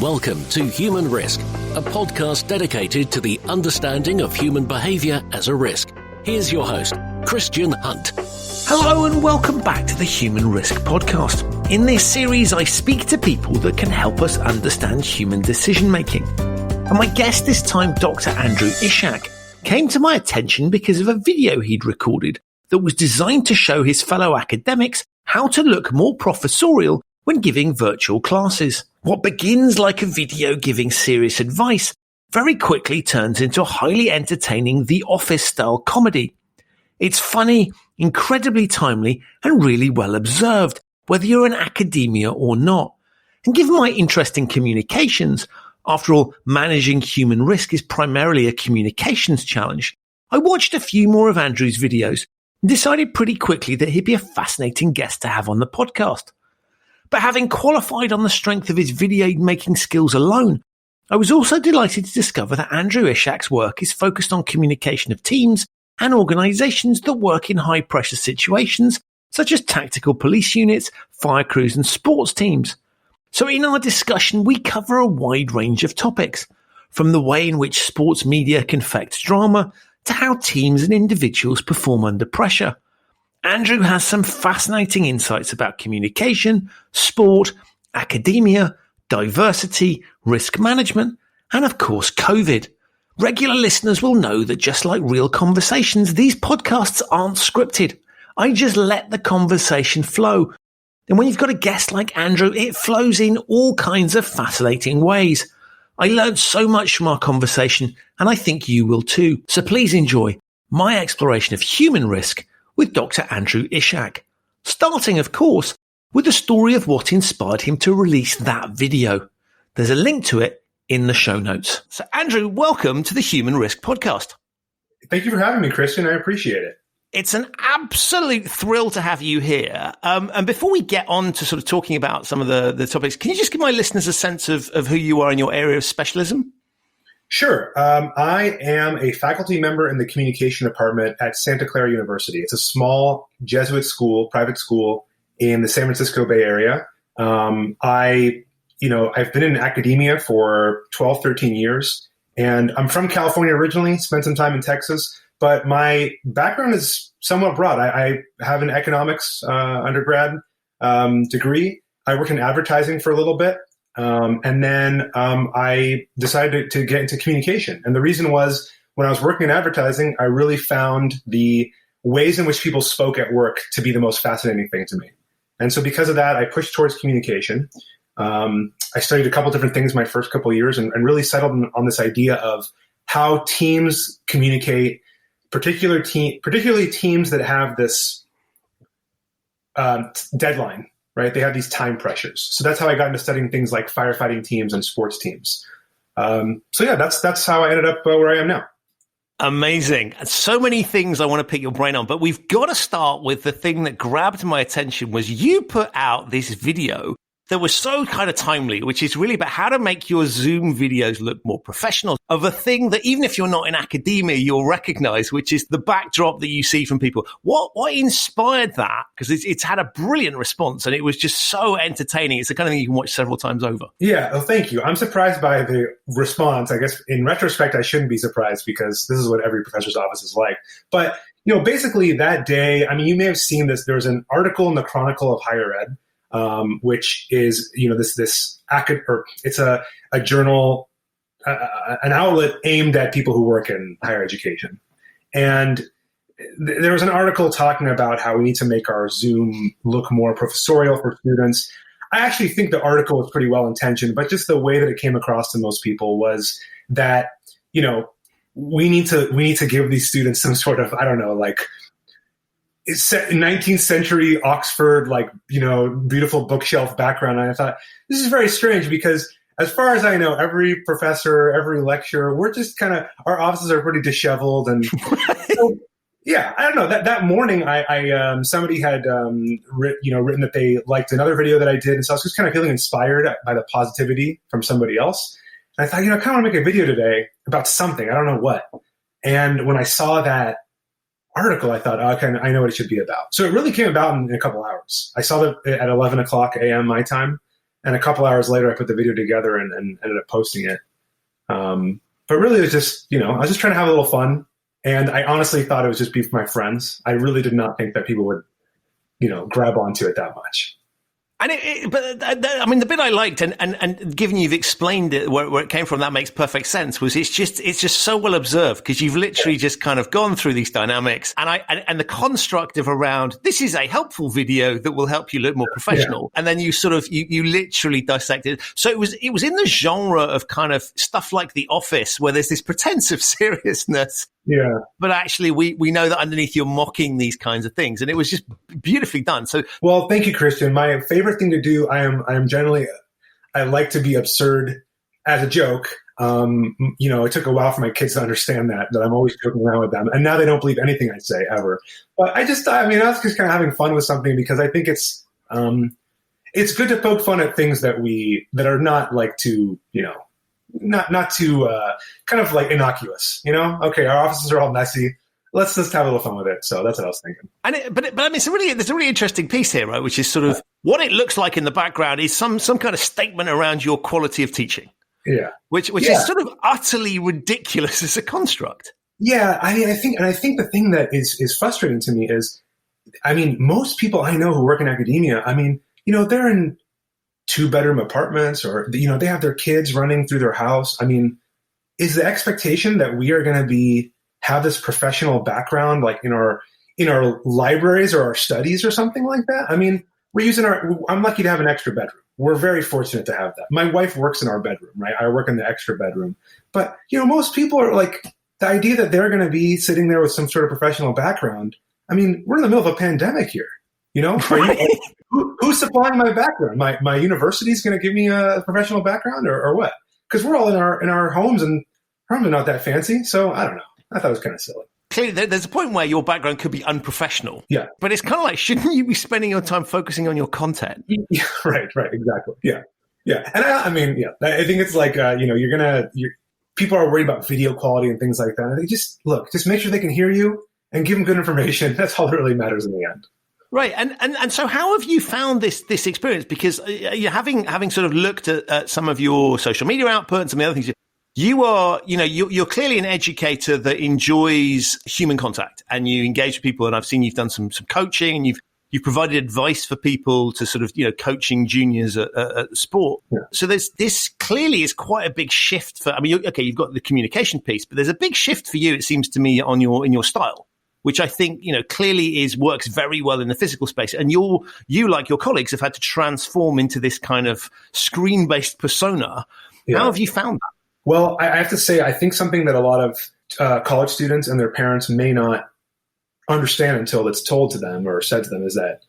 Welcome to Human Risk, a podcast dedicated to the understanding of human behaviour as a risk. Here's your host, Christian Hunt. Hello and welcome back to the Human Risk podcast. In this series, I speak to people that can help us understand human decision making. And my guest this time, Dr Andrew Ishak, came to my attention because of a video he'd recorded that was designed to show his fellow academics how to look more professorial when giving virtual classes. What begins like a video giving serious advice very quickly turns into a highly entertaining The Office-style comedy. It's funny, incredibly timely, and really well observed, whether you're in academia or not. And given my interest in communications, after all, managing human risk is primarily a communications challenge, I watched a few more of Andrew's videos and decided pretty quickly that he'd be a fascinating guest to have on the podcast. But having qualified on the strength of his video-making skills alone, I was also delighted to discover that Andrew Ishak's work is focused on communication of teams and organisations that work in high-pressure situations, such as tactical police units, fire crews and sports teams. So in our discussion, we cover a wide range of topics, from the way in which sports media confects drama to how teams and individuals perform under pressure. Andrew has some fascinating insights about communication, sport, academia, diversity, risk management, and of course, COVID. Regular listeners will know that just like real conversations, these podcasts aren't scripted. I just let the conversation flow. And when you've got a guest like Andrew, it flows in all kinds of fascinating ways. I learned so much from our conversation, and I think you will too. So please enjoy my exploration of human risk with Dr. Andrew Ishak, starting, of course, with the story of what inspired him to release that video. There's a link to it in the show notes. So, Andrew, welcome to the Human Risk podcast. Thank you for having me, Christian. I appreciate it. It's an absolute thrill to have you here. And before we get on to sort of talking about some of the topics, can you just give my listeners a sense of who you are in your area of specialism? Sure. I am a faculty member in the communication department at Santa Clara University. It's a small Jesuit school, private school in the San Francisco Bay Area. I've been in academia for 12, 13 years, and I'm from California originally, spent some time in Texas, but my background is somewhat broad. I have an economics undergrad degree. I worked in advertising for a little bit. And then I decided to get into communication. And the reason was when I was working in advertising, I really found the ways in which people spoke at work to be the most fascinating thing to me. And so because of that, I pushed towards communication. I studied a couple different things my first couple of years and really settled on this idea of how teams communicate, particularly teams that have this deadline. Right, they have these time pressures. So that's how I got into studying things like firefighting teams and sports teams. That's how I ended up where I am now. Amazing. And so many things I want to pick your brain on, but we've got to start with the thing that grabbed my attention was you put out this video that was so kind of timely, which is really about how to make your Zoom videos look more professional, of a thing that even if you're not in academia, you'll recognize, which is the backdrop that you see from people. What inspired that? Because it's had a brilliant response and it was just so entertaining. It's the kind of thing you can watch several times over. Yeah, well, thank you. I'm surprised by the response. I guess in retrospect, I shouldn't be surprised because this is what every professor's office is like. But, basically that day, you may have seen this. There was an article in the Chronicle of Higher Ed, which is, it's a journal, an outlet aimed at people who work in higher education. And there was an article talking about how we need to make our Zoom look more professorial for students. I actually think the article was pretty well intentioned, but just the way that it came across to most people was that, we need to give these students some sort of, it's 19th century Oxford, beautiful bookshelf background. And I thought, this is very strange because as far as I know, every professor, every lecturer, we're just our offices are pretty disheveled. And so, yeah, I don't know. That morning, somebody had, written that they liked another video that I did. And so I was just kind of feeling inspired by the positivity from somebody else. And I thought, I kind of want to make a video today about something. I don't know what. And when I saw that article, I thought, okay, I know what it should be about. So it really came about in a couple hours. I saw it at 11 o'clock a.m. my time. And a couple hours later, I put the video together and ended up posting it. But really, it was just, I was just trying to have a little fun. And I honestly thought it would just be for my friends. I really did not think that people would, grab onto it that much. And the bit I liked, and given you've explained it where it came from, that makes perfect sense. Was it's just so well observed because you've literally just kind of gone through these dynamics, and the construct of around this is a helpful video that will help you look more professional, and then you sort of you literally dissected. So it was in the genre of kind of stuff like The Office, where there's this pretense of seriousness. Yeah. But actually, we know that underneath you're mocking these kinds of things, and it was just beautifully done. So, well, thank you, Christian. My favorite thing to do, I like to be absurd as a joke. It took a while for my kids to understand that I'm always joking around with them, and now they don't believe anything I say ever. But I was just kind of having fun with something because I think it's good to poke fun at things that are not like too, not too kind of like innocuous, Okay, our offices are all messy. Let's just have a little fun with it. So that's what I was thinking. But I mean, there's a really interesting piece here, right? Which is sort of what it looks like in the background is some kind of statement around your quality of teaching. Yeah. Which is sort of utterly ridiculous as a construct. Yeah, I think the thing that is frustrating to me is, most people I know who work in academia, they're in 2-bedroom apartments, or they have their kids running through their house. Is the expectation that we are going to have this professional background like in our libraries or our studies or something like that? We're using I'm lucky to have an extra bedroom. We're very fortunate to have that. My wife works in our bedroom, right? I work in the extra bedroom. But, most people are like, the idea that they're going to be sitting there with some sort of professional background. We're in the middle of a pandemic here. Who's supplying my background? My university is going to give me a professional background or what? Because we're all in our homes and probably not that fancy. So I don't know. I thought it was kind of silly. Clearly, there's a point where your background could be unprofessional. Yeah. But it's kind of like, shouldn't you be spending your time focusing on your content? Yeah, right, exactly. Yeah. And I think it's like, people are worried about video quality and things like that. And they just make sure they can hear you and give them good information. That's all that really matters in the end. Right. And so how have you found this experience? Because you having sort of looked at some of your social media output and some of the other things, you're clearly an educator that enjoys human contact and you engage with people. And I've seen you've done some coaching and you've provided advice for people to sort of, coaching juniors at sport. Yeah. So this clearly is quite a big shift for, you've got the communication piece, but there's a big shift for you, it seems to me, in your style, which I think, clearly works very well in the physical space. And you, like your colleagues, have had to transform into this kind of screen-based persona. Yeah. How have you found that? Well, I have to say, I think something that a lot of college students and their parents may not understand until it's told to them or said to them is that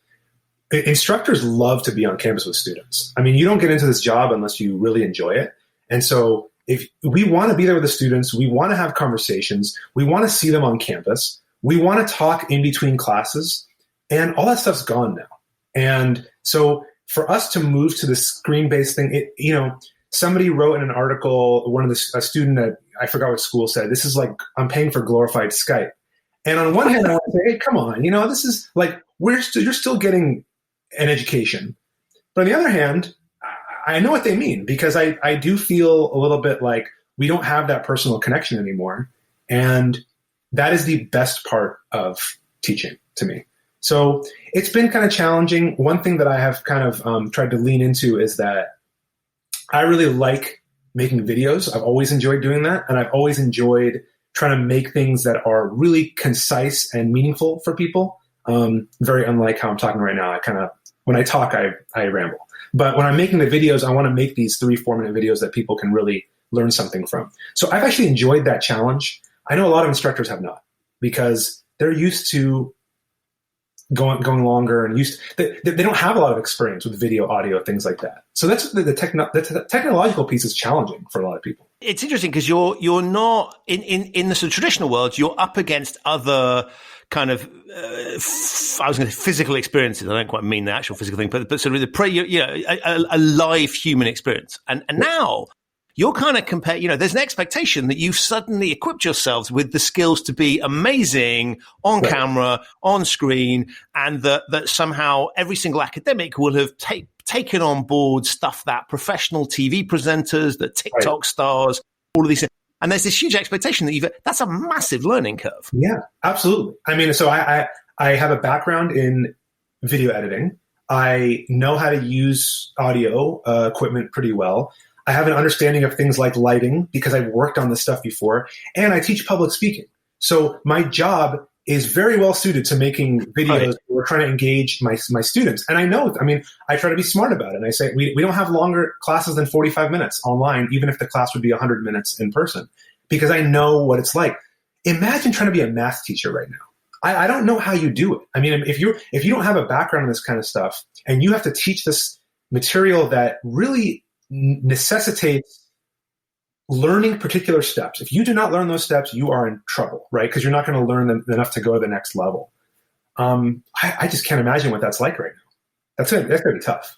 instructors love to be on campus with students. You don't get into this job unless you really enjoy it. And so if we want to be there with the students, we want to have conversations, we want to see them on campus, we want to talk in between classes, and all that stuff's gone now. And so for us to move to the screen-based thing, somebody wrote in an article, a student at, I forgot what school said, this is like, I'm paying for glorified Skype. And on one hand, I want to say, hey, come on, this is like, you're still getting an education. But on the other hand, I know what they mean, because I do feel a little bit like we don't have that personal connection anymore. And that is the best part of teaching to me. So it's been kind of challenging. One thing that I have kind of tried to lean into is that I really like making videos. I've always enjoyed doing that. And I've always enjoyed trying to make things that are really concise and meaningful for people. Very unlike how I'm talking right now. When I talk, I ramble. But when I'm making the videos, I want to make these 3-4 minute videos that people can really learn something from. So I've actually enjoyed that challenge. I know a lot of instructors have not, because they're used to going longer and they don't have a lot of experience with video, audio, things like that. So that's the technological piece is challenging for a lot of people. It's interesting because you're not in the sort of traditional world. You're up against other kind of I was going to say physical experiences. I don't quite mean the actual physical thing, but sort of a live human experience. And now you're kind of there's an expectation that you've suddenly equipped yourselves with the skills to be amazing on camera, on screen, and that somehow every single academic will have taken on board stuff that professional TV presenters, the TikTok stars, all of these things. And there's this huge expectation that that's a massive learning curve. Yeah, absolutely. I mean, so I have a background in video editing. I know how to use audio equipment pretty well. I have an understanding of things like lighting because I've worked on this stuff before, and I teach public speaking. So my job is very well suited to making videos where we're trying to engage my students. And I know, I try to be smart about it. And I say, we don't have longer classes than 45 minutes online, even if the class would be 100 minutes in person, because I know what it's like. Imagine trying to be a math teacher right now. I don't know how you do it. I mean, if you don't have a background in this kind of stuff and you have to teach this material that really necessitates learning particular steps. If you do not learn those steps, you are in trouble, right? Because you're not going to learn them enough to go to the next level. I just can't imagine what that's like right now. That's going to be tough.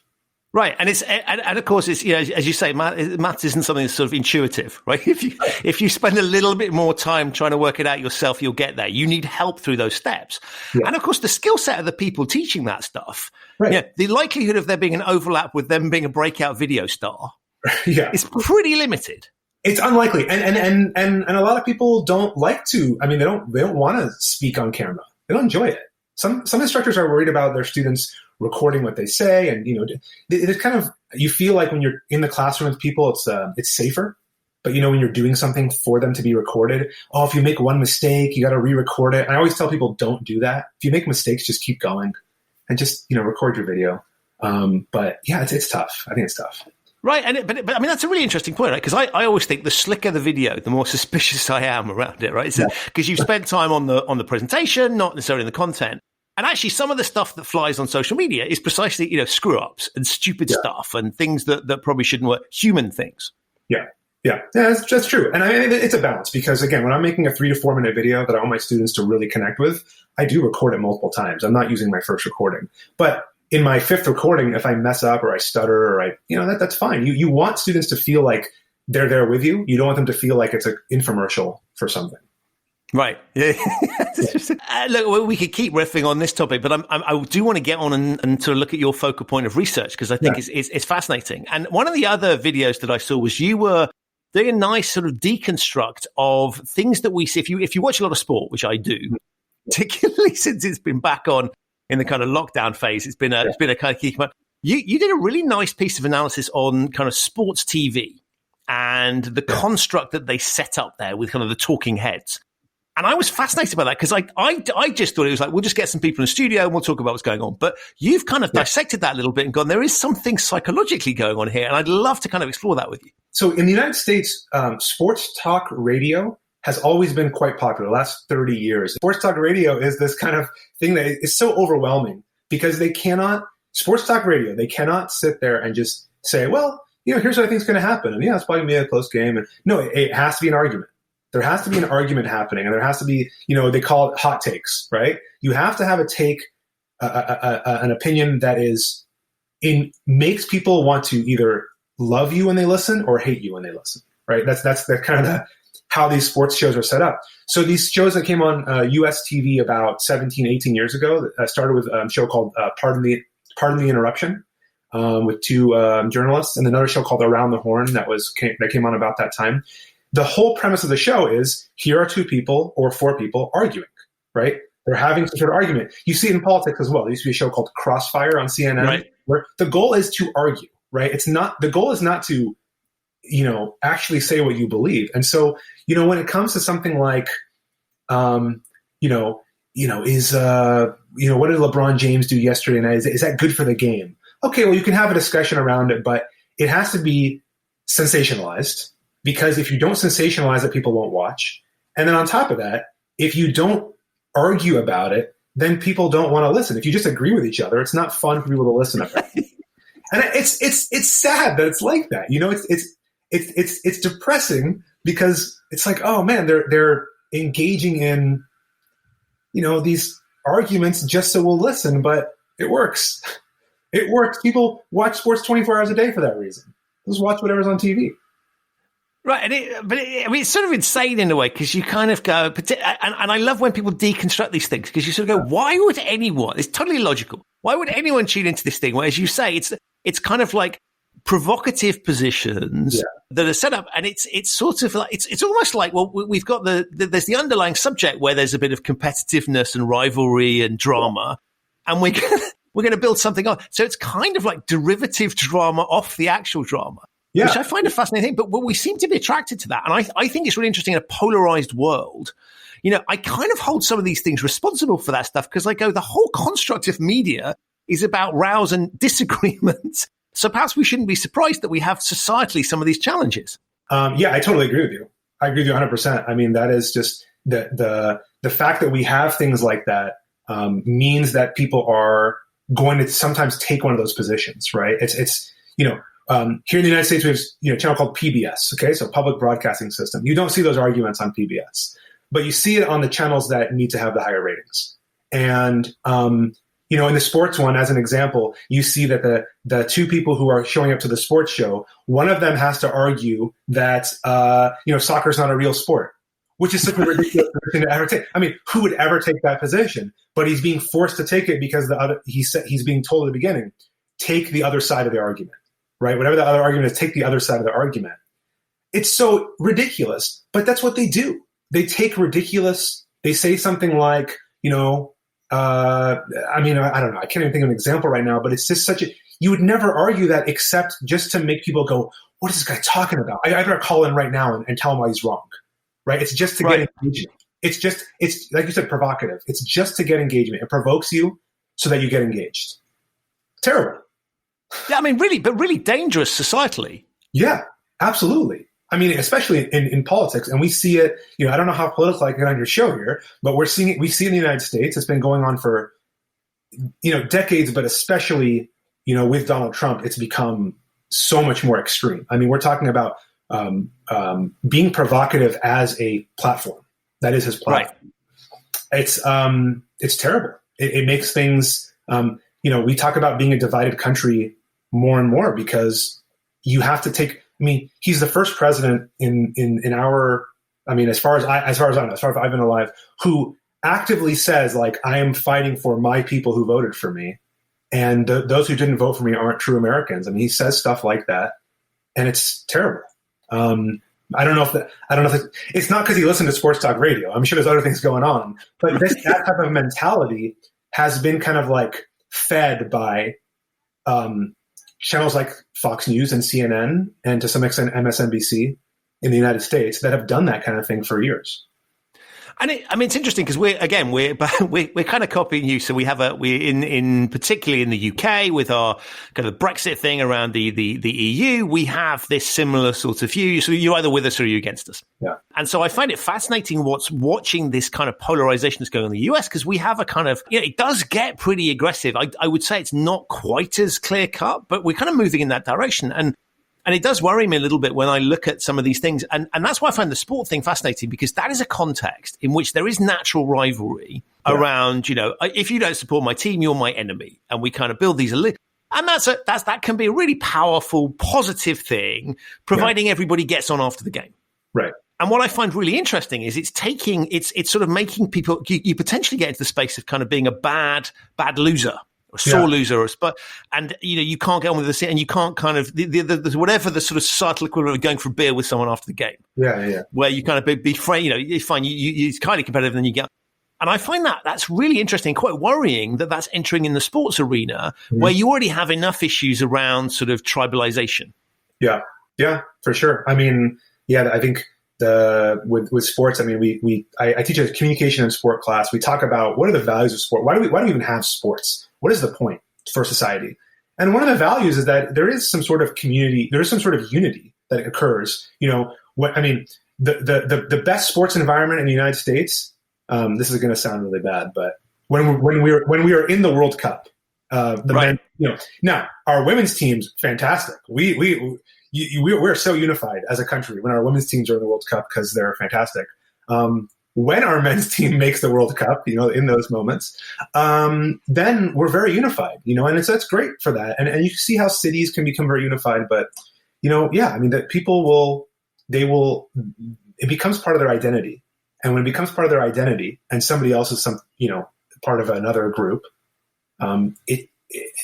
Right. And of course, it's, as you say, maths isn't something that's sort of intuitive, right? If you spend a little bit more time trying to work it out yourself, you'll get there. You need help through those steps. Yeah. And of course, the skill set of the people teaching that stuff, the likelihood of there being an overlap with them being a breakout video star is pretty limited. It's unlikely. And a lot of people don't like to, they don't want to speak on camera. They don't enjoy it. Some instructors are worried about their students recording what they say, and it's kind of, you feel like when you're in the classroom with people, it's safer. But when you're doing something for them to be recorded, if you make one mistake, you got to re-record it. And I always tell people, don't do that. If you make mistakes, just keep going and just record your video. But yeah, it's tough. I think it's tough. Right, but that's a really interesting point, right? Because I always think the slicker the video, the more suspicious I am around it, right? Because you've spent time on the presentation, not necessarily in the content. And actually, some of the stuff that flies on social media is precisely, screw ups and stupid stuff and things that probably shouldn't work, human things. Yeah, that's true. And it's a balance because, again, when I'm making a 3 to 4 minute video that I want my students to really connect with, I do record it multiple times. I'm not using my first recording. But in my 5th recording, if I mess up or I stutter or that's fine. You want students to feel like they're there with you. You don't want them to feel like it's an infomercial for something. Right. Yeah. Look, we could keep riffing on this topic, but I do want to get on and sort of look at your focal point of research because I think it's fascinating. And one of the other videos that I saw was you were doing a nice sort of deconstruct of things that we see. If you watch a lot of sport, which I do, particularly since it's been back on in the kind of lockdown phase, it's been a kind of key command. You did a really nice piece of analysis on kind of sports TV and the construct that they set up there with kind of the talking heads. And I was fascinated by that because I just thought it was like, we'll just get some people in the studio and we'll talk about what's going on. But you've kind of dissected that a little bit and gone, there is something psychologically going on here. And I'd love to kind of explore that with you. So in the United States, sports talk radio has always been quite popular the last 30 years. Sports talk radio is this kind of thing that is so overwhelming because sports talk radio, they cannot sit there and just say, well, here's what I think is going to happen. And it's probably going to be a close game. And no, it has to be an argument. There has to be an argument happening, and there has to be, they call it hot takes, right? You have to have a take, an opinion that makes people want to either love you when they listen or hate you when they listen, right? That's the kind of how these sports shows are set up. So these shows that came on US TV about 17, 18 years ago, started with a show called Pardon the Interruption with 2 journalists, and another show called Around the Horn that came on about that time. The whole premise of the show is here are 2 people or 4 people arguing, right? They're having some sort of argument. You see it in politics as well. There used to be a show called Crossfire on CNN, where the goal is to argue, right? The goal is not to, actually say what you believe. And so, when it comes to something like, what did LeBron James do yesterday night? Is that good for the game? Okay, well, you can have a discussion around it, but it has to be sensationalized. Because if you don't sensationalize it, people won't watch. And then on top of that, if you don't argue about it, then people don't want to listen. If you just agree with each other, it's not fun for people to listen to. And it's sad that it's like that. It's depressing because it's like, oh man, they're engaging in, these arguments just so we'll listen, but it works. It works. People watch sports 24 hours a day for that reason. Just watch whatever's on TV. Right, it's sort of insane in a way because you kind of go, and I love when people deconstruct these things because you sort of go, why would anyone? It's totally logical. Why would anyone tune into this thing? Well, as you say, it's kind of like provocative positions that are set up, and it's sort of like it's almost like, well, we've got there's the underlying subject where there's a bit of competitiveness and rivalry and drama, and we're going to build something on. So it's kind of like derivative drama off the actual drama, which I find a fascinating thing. But we seem to be attracted to that, and I think it's really interesting in a polarized world. I kind of hold some of these things responsible for that stuff, because I go, the whole construct of media is about rows and disagreement. So perhaps we shouldn't be surprised that we have societally some of these challenges. I totally agree with you. I agree with you 100%. I mean, that is just the fact that we have things like that means that people are going to sometimes take one of those positions, right? It's here in the United States, we have a channel called PBS, okay? So Public Broadcasting System. You don't see those arguments on PBS, but you see it on the channels that need to have the higher ratings. And, in the sports one, as an example, you see that the two people who are showing up to the sports show, one of them has to argue that, soccer is not a real sport, which is such a ridiculous position to ever take. I mean, who would ever take that position? But he's being forced to take it because he's being told at the beginning, take the other side of the argument, right? Whatever the other argument is, take the other side of the argument. It's so ridiculous, but that's what they do. They take ridiculous. They say something like, I don't know. I can't even think of an example right now, but it's just you would never argue that except just to make people go, what is this guy talking about? I better call in right now and tell him why he's wrong, right? It's just to get engagement. It's like you said, provocative. It's just to get engagement. It provokes you so that you get engaged. Terrible. Yeah, I mean, really dangerous societally. Yeah, absolutely. I mean, especially in politics, and we see it, I don't know how political I get on your show here, but we see it in the United States. It's been going on for, decades, but especially, with Donald Trump, it's become so much more extreme. I mean, we're talking about being provocative as a platform. That is his platform. Right. It's terrible. It makes things, we talk about being a divided country more and more because you have to take. I mean, he's the first president in our. I mean, as far as I've been alive, who actively says, like, I am fighting for my people who voted for me, and those who didn't vote for me aren't true Americans. I mean, he says stuff like that, and it's terrible. I don't know if it's not because he listened to sports talk radio. I'm sure there's other things going on, but that type of mentality has been kind of like fed by channels like Fox News and CNN, and to some extent MSNBC in the United States, that have done that kind of thing for years. And it's interesting because we're kind of copying you. So we're particularly in the UK with our kind of Brexit thing around the EU, we have this similar sort of view. So you're either with us or you're against us. Yeah. And so I find it fascinating watching this kind of polarization that's going on in the US, because we have a kind of, it does get pretty aggressive. I would say it's not quite as clear cut, but we're kind of moving in that direction. And it does worry me a little bit when I look at some of these things. And that's why I find the sport thing fascinating, because that is a context in which there is natural rivalry around, if you don't support my team, you're my enemy. And we kind of build these. And that can be a really powerful, positive thing, providing everybody gets on after the game. Right. And what I find really interesting is it's sort of making people, you potentially get into the space of kind of being a bad loser. A sore loser, and you can't get on with this, and you can't kind of the whatever the sort of societal equivalent of going for a beer with someone after the game. Yeah. Where you kind of be friend, you're fine. It's kind of competitive, and then you get. And I find that's really interesting, quite worrying that that's entering in the sports arena where you already have enough issues around sort of tribalization. Yeah, for sure. I mean, I think with sports, I mean, I teach a communication and sport class. We talk about what are the values of sport. Why do we even have sports? What is the point for society? And one of the values is that there is some sort of community, there is some sort of unity that occurs. The best sports environment in the United States. This is going to sound really bad, but when we were in the World Cup, men, now our women's team's fantastic. We're so unified as a country when our women's teams are in the World Cup because they're fantastic. When our men's team makes the World Cup, in those moments, then we're very unified, and that's great for that. And you see how cities can become very unified, but, that people it becomes part of their identity. And when it becomes part of their identity and somebody else is part of another group,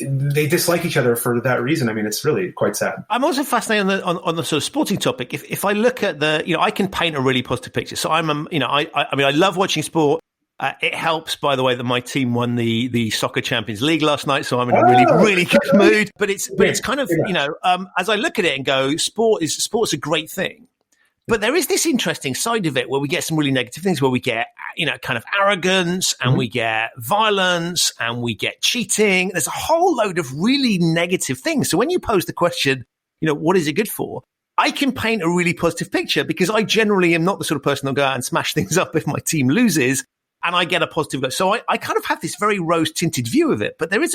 they dislike each other for that reason. I mean, it's really quite sad. I'm also fascinated on the sort of sporting topic. If I look at I can paint a really positive picture. So I love watching sport. It helps, by the way, that my team won the Soccer Champions League last night, so I'm in a really good mood. But it's kind of, as I look at it and go, sport's a great thing. But there is this interesting side of it where we get some really negative things, where we get, kind of arrogance, and we get violence, and we get cheating. There's a whole load of really negative things. So when you pose the question, what is it good for? I can paint a really positive picture because I generally am not the sort of person that'll go out and smash things up if my team loses. And I get a positive look. So I kind of have this very rose-tinted view of it. But there is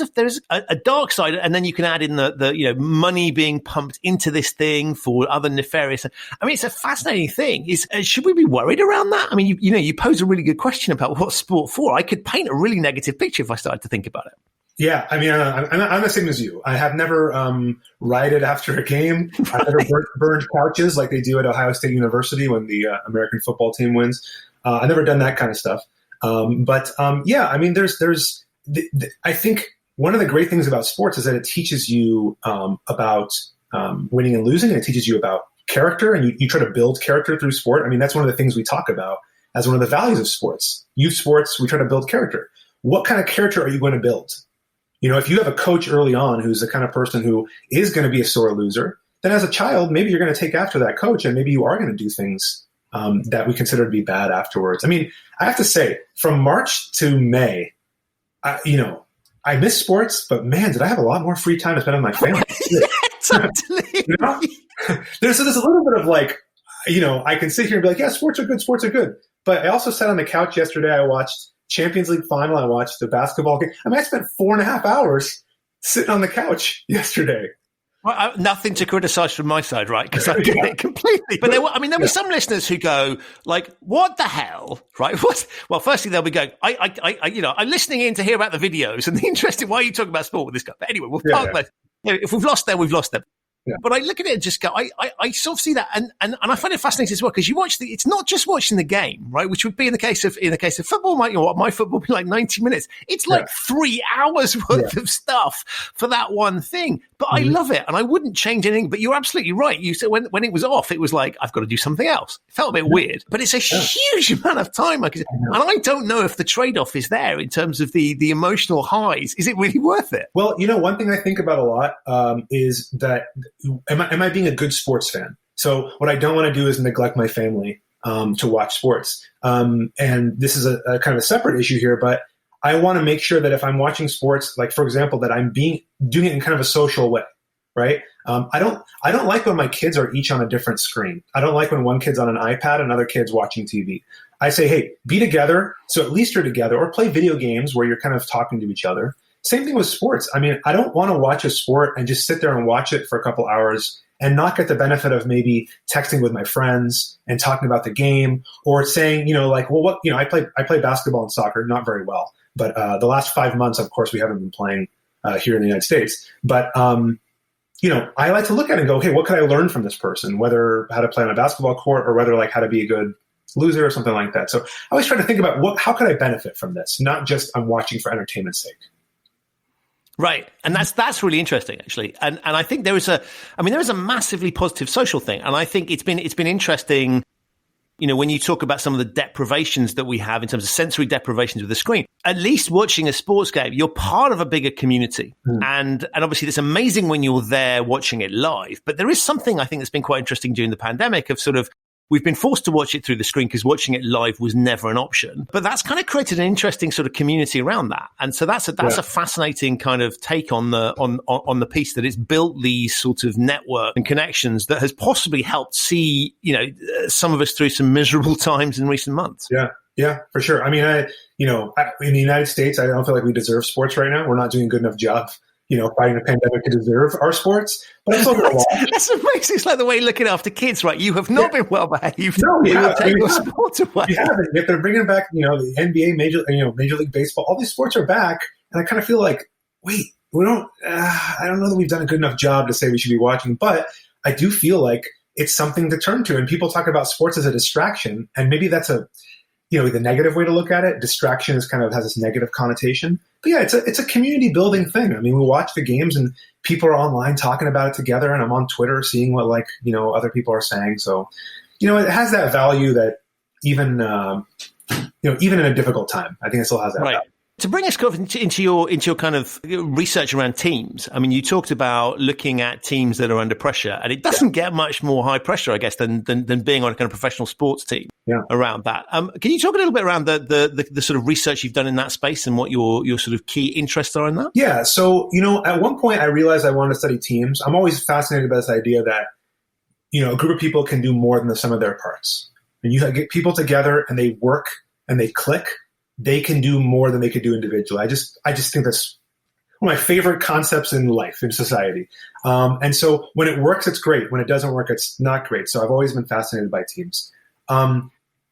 a dark side, and then you can add in the money being pumped into this thing for other nefarious. I mean, it's a fascinating thing. Should we be worried around that? I mean, you pose a really good question about what's sport for. I could paint a really negative picture if I started to think about it. Yeah, I mean, I'm the same as you. I have never rioted after a game. I've never burned couches like they do at Ohio State University when the American football team wins. I've never done that kind of stuff. I mean, I think one of the great things about sports is that it teaches you about winning and losing, and it teaches you about character, and you try to build character through sport. I mean, that's one of the things we talk about as one of the values of sports. Youth sports, we try to build character. What kind of character are you going to build? If you have a coach early on who's the kind of person who is going to be a sore loser, then as a child, maybe you're going to take after that coach, and maybe you are going to do things that we consider to be bad afterwards. I mean, I have to say, from March to May, I miss sports, but man, did I have a lot more free time to spend with my family. Yeah, totally. There's a little bit of like, I can sit here and be like, yeah, sports are good. But I also sat on the couch yesterday. I watched Champions League final. I watched the basketball game. I mean, I spent 4.5 hours sitting on the couch yesterday. Well, nothing to criticize from my side, right? Because I get it completely. But there'll be some listeners who go like, "What the hell?" Right? Well, firstly, they'll be going, I'm listening in to hear about the videos and the interest in why are you talking about sport with this guy. But anyway, we'll park that. If we've lost them, we've lost them. Yeah. But I look at it and just go, I sort of see that, and I find it fascinating as well, because you watch it's not just watching the game, right? Which would be in the case of football, my football would be like 90 minutes. It's like 3 hours worth of stuff for that one thing. But I love it, and I wouldn't change anything. But you're absolutely right. You said when it was off, it was like, I've got to do something else. It felt a bit weird, but it's a huge amount of time. And I don't know if the trade-off is there in terms of the emotional highs. Is it really worth it? Well, one thing I think about a lot is that am I being a good sports fan? So what I don't want to do is neglect my family to watch sports. And this is a kind of a separate issue here, but I want to make sure that if I'm watching sports, like for example, that I'm doing it in kind of a social way, right? I don't like when my kids are each on a different screen. I don't like when one kid's on an iPad, another kid's watching TV. I say, hey, be together, so at least you're together, or play video games where you're kind of talking to each other. Same thing with sports. I mean, I don't want to watch a sport and just sit there and watch it for a couple hours and not get the benefit of maybe texting with my friends and talking about the game, or saying, I play basketball and soccer, not very well. But the last 5 months, of course, we haven't been playing here in the United States. But, I like to look at it and go, hey, what could I learn from this person? Whether how to play on a basketball court, or whether how to be a good loser or something like that. So I always try to think about how could I benefit from this? Not just I'm watching for entertainment's sake. Right. And that's really interesting, actually. And I think there is a massively positive social thing. And I think it's been interesting, when you talk about some of the deprivations that we have in terms of sensory deprivations with the screen. At least watching a sports game, you're part of a bigger community. And obviously it's amazing when you're there watching it live. But there is something I think that's been quite interesting during the pandemic of sort of, we've been forced to watch it through the screen because watching it live was never an option. But that's kind of created an interesting sort of community around that. And so that's a fascinating kind of take on the piece, that it's built these sort of network and connections that has possibly helped see, some of us through some miserable times in recent months. Yeah, for sure. I mean, in the United States, I don't feel like we deserve sports right now. We're not doing a good enough job fighting the pandemic to deserve our sports. But I'm still going to watch. That's amazing. It's like the way you're looking after kids, right? You have not been well behaved. No, we haven't. Take your sports away. We haven't. Yet they're bringing back, the NBA, Major League Baseball. All these sports are back, and I kind of feel like, wait, we don't. I don't know that we've done a good enough job to say we should be watching, but I do feel like it's something to turn to. And people talk about sports as a distraction, and maybe that's the negative way to look at it. Distraction is kind of has this negative connotation. But yeah, it's a community building thing. I mean, we watch the games and people are online talking about it together, and I'm on Twitter seeing what other people are saying. So, it has that value that even in a difficult time, I think it still has that value. To bring us into your kind of research around teams, I mean, you talked about looking at teams that are under pressure, and it doesn't get much more high pressure, I guess, than being on a kind of professional sports team around that. Can you talk a little bit around the sort of research you've done in that space and what your sort of key interests are in that? Yeah. So, at one point I realized I wanted to study teams. I'm always fascinated by this idea that, a group of people can do more than the sum of their parts. And you get people together and they work and they click. They can do more than they could do individually. I just think that's one of my favorite concepts in life, in society. And so when it works, it's great. When it doesn't work, it's not great. So I've always been fascinated by teams. I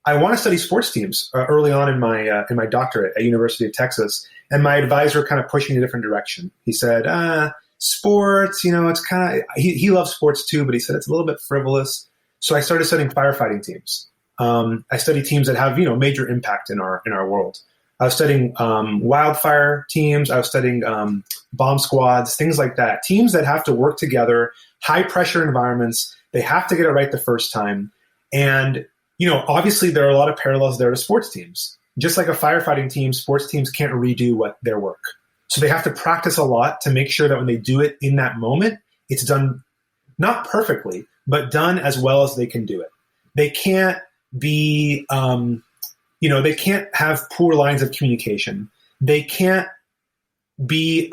want to study sports teams early on in my doctorate at University of Texas. And my advisor kind of pushed me in a different direction. He said, sports, it's kind of, he loves sports too, but he said it's a little bit frivolous. So I started studying firefighting teams. I study teams that have, major impact in our world. I was studying wildfire teams. I was studying bomb squads, things like that. Teams that have to work together, high pressure environments. They have to get it right the first time. And, obviously there are a lot of parallels there to sports teams. Just like a firefighting team, sports teams can't redo their work. So they have to practice a lot to make sure that when they do it in that moment, it's done not perfectly, but done as well as they can do it. They can't be, they can't have poor lines of communication. They can't be,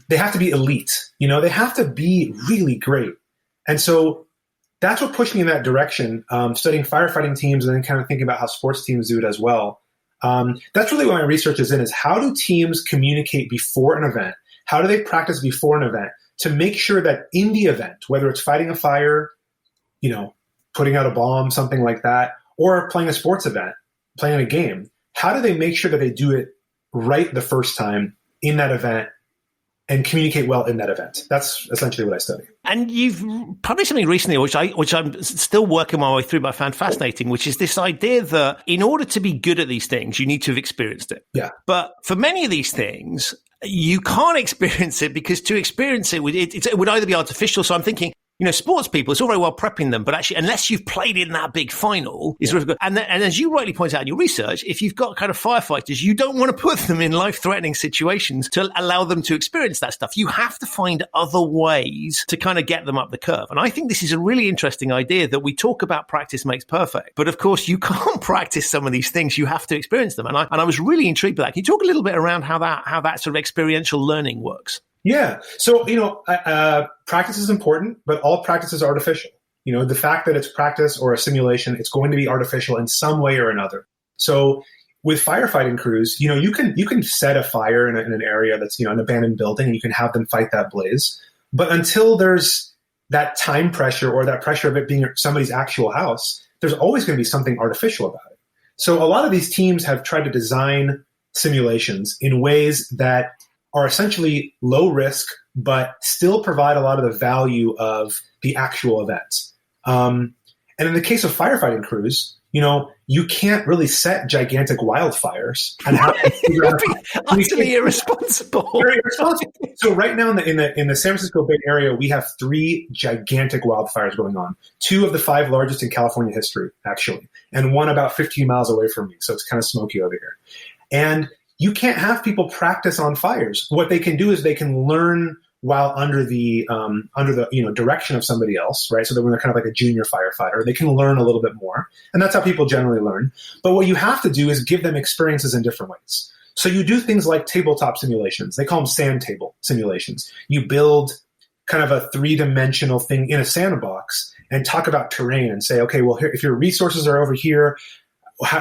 they have to be elite. They have to be really great. And so that's what pushed me in that direction, studying firefighting teams and then kind of thinking about how sports teams do it as well. That's really what my research is in, is how do teams communicate before an event? How do they practice before an event to make sure that in the event, whether it's fighting a fire, putting out a bomb, something like that, or playing a sports event, playing a game, how do they make sure that they do it right the first time in that event and communicate well in that event? That's essentially what I study. And you've published something recently, which I'm still working my way through, but I found fascinating, which is this idea that in order to be good at these things, you need to have experienced it. Yeah. But for many of these things, you can't experience it, because to experience it, it would either be artificial. So I'm thinking, sports people, it's all very well prepping them, but actually, unless you've played in that big final, it's really good. And as you rightly point out in your research, if you've got kind of firefighters, you don't want to put them in life-threatening situations to allow them to experience that stuff. You have to find other ways to kind of get them up the curve. And I think this is a really interesting idea that we talk about practice makes perfect. But of course, you can't practice some of these things. You have to experience them. And I was really intrigued by that. Can you talk a little bit around how that sort of experiential learning works? Yeah. So, practice is important, but all practice is artificial. The fact that it's practice or a simulation, it's going to be artificial in some way or another. So with firefighting crews, you can set a fire in an area that's, an abandoned building, and you can have them fight that blaze. But until there's that time pressure or that pressure of it being somebody's actual house, there's always going to be something artificial about it. So a lot of these teams have tried to design simulations in ways that are essentially low risk, but still provide a lot of the value of the actual events. And in the case of firefighting crews, you can't really set gigantic wildfires and have utterly irresponsible. Very irresponsible. So right now in the San Francisco Bay Area, we have 3 gigantic wildfires going on. 2 of the 5 largest in California history, actually, and one about 15 miles away from me. So it's kind of smoky over here. And you can't have people practice on fires. What they can do is they can learn while under the direction of somebody else, right? So that when they're kind of like a junior firefighter, they can learn a little bit more. And that's how people generally learn. But what you have to do is give them experiences in different ways. So you do things like tabletop simulations. They call them sand table simulations. You build kind of a 3-dimensional thing in a sandbox and talk about terrain and say, okay, well, here, if your resources are over here,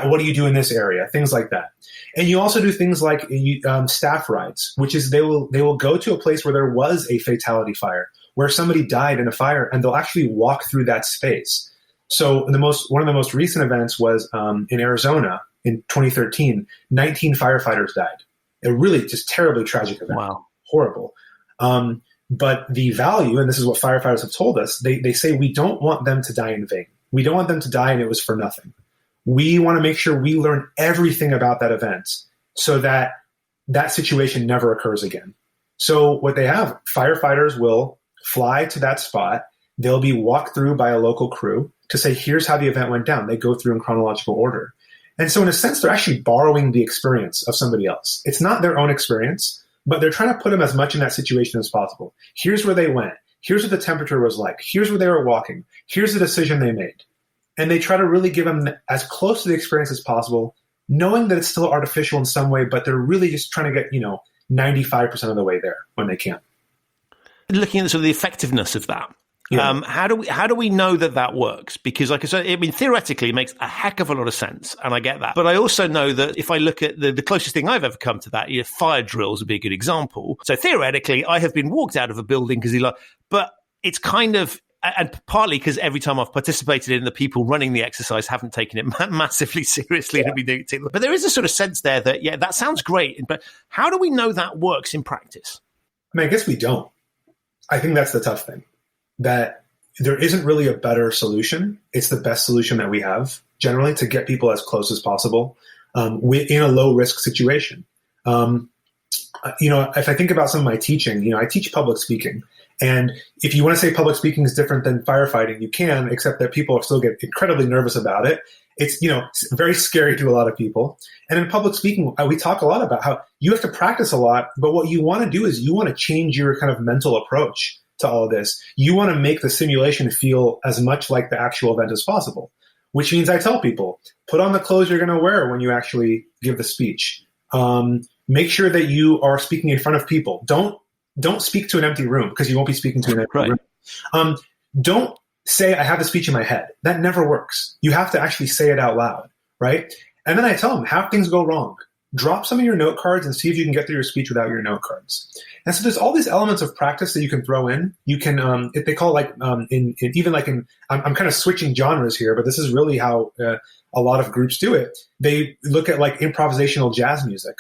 what do you do in this area? Things like that. And you also do things like staff rides, which is they will go to a place where there was a fatality fire, where somebody died in a fire, and they'll actually walk through that space. So one of the most recent events was in Arizona in 2013. 19 firefighters died. A really just terribly tragic event. Wow. Horrible. But the value, and this is what firefighters have told us, they say we don't want them to die in vain. We don't want them to die and it was for nothing. We want to make sure we learn everything about that event so that that situation never occurs again. So what they have, firefighters will fly to that spot. They'll be walked through by a local crew to say, here's how the event went down. They go through in chronological order. And so in a sense, they're actually borrowing the experience of somebody else. It's not their own experience, but they're trying to put them as much in that situation as possible. Here's where they went. Here's what the temperature was like. Here's where they were walking. Here's the decision they made. And they try to really give them as close to the experience as possible, knowing that it's still artificial in some way, but they're really just trying to get, 95% of the way there when they can. Looking at sort of the effectiveness of that, how do we know that works? Because like I said, I mean, theoretically, it makes a heck of a lot of sense, and I get that. But I also know that if I look at the closest thing I've ever come to that, fire drills would be a good example. So theoretically, I have been walked out of a building but it's kind of, and partly because every time I've participated in, the people running the exercise haven't taken it massively seriously. And but there is a sort of sense there that, that sounds great. But how do we know that works in practice? I mean, I guess we don't. I think that's the tough thing, that there isn't really a better solution. It's the best solution that we have generally to get people as close as possible in a low risk situation. If I think about some of my teaching, I teach public speaking. And if you want to say public speaking is different than firefighting, you can, except that people still get incredibly nervous about it. It's, it's very scary to a lot of people. And in public speaking, we talk a lot about how you have to practice a lot, but what you want to do is you want to change your kind of mental approach to all of this. You want to make the simulation feel as much like the actual event as possible, which means I tell people, put on the clothes you're going to wear when you actually give the speech. Make sure that you are speaking in front of people. Don't speak to an empty room, because you won't be speaking to an empty room. Don't say, I have the speech in my head. That never works. You have to actually say it out loud, right? And then I tell them, have things go wrong. Drop some of your note cards and see if you can get through your speech without your note cards. And so there's all these elements of practice that you can throw in. You can, they call it I'm kind of switching genres here, but this is really how a lot of groups do it. They look at like improvisational jazz music.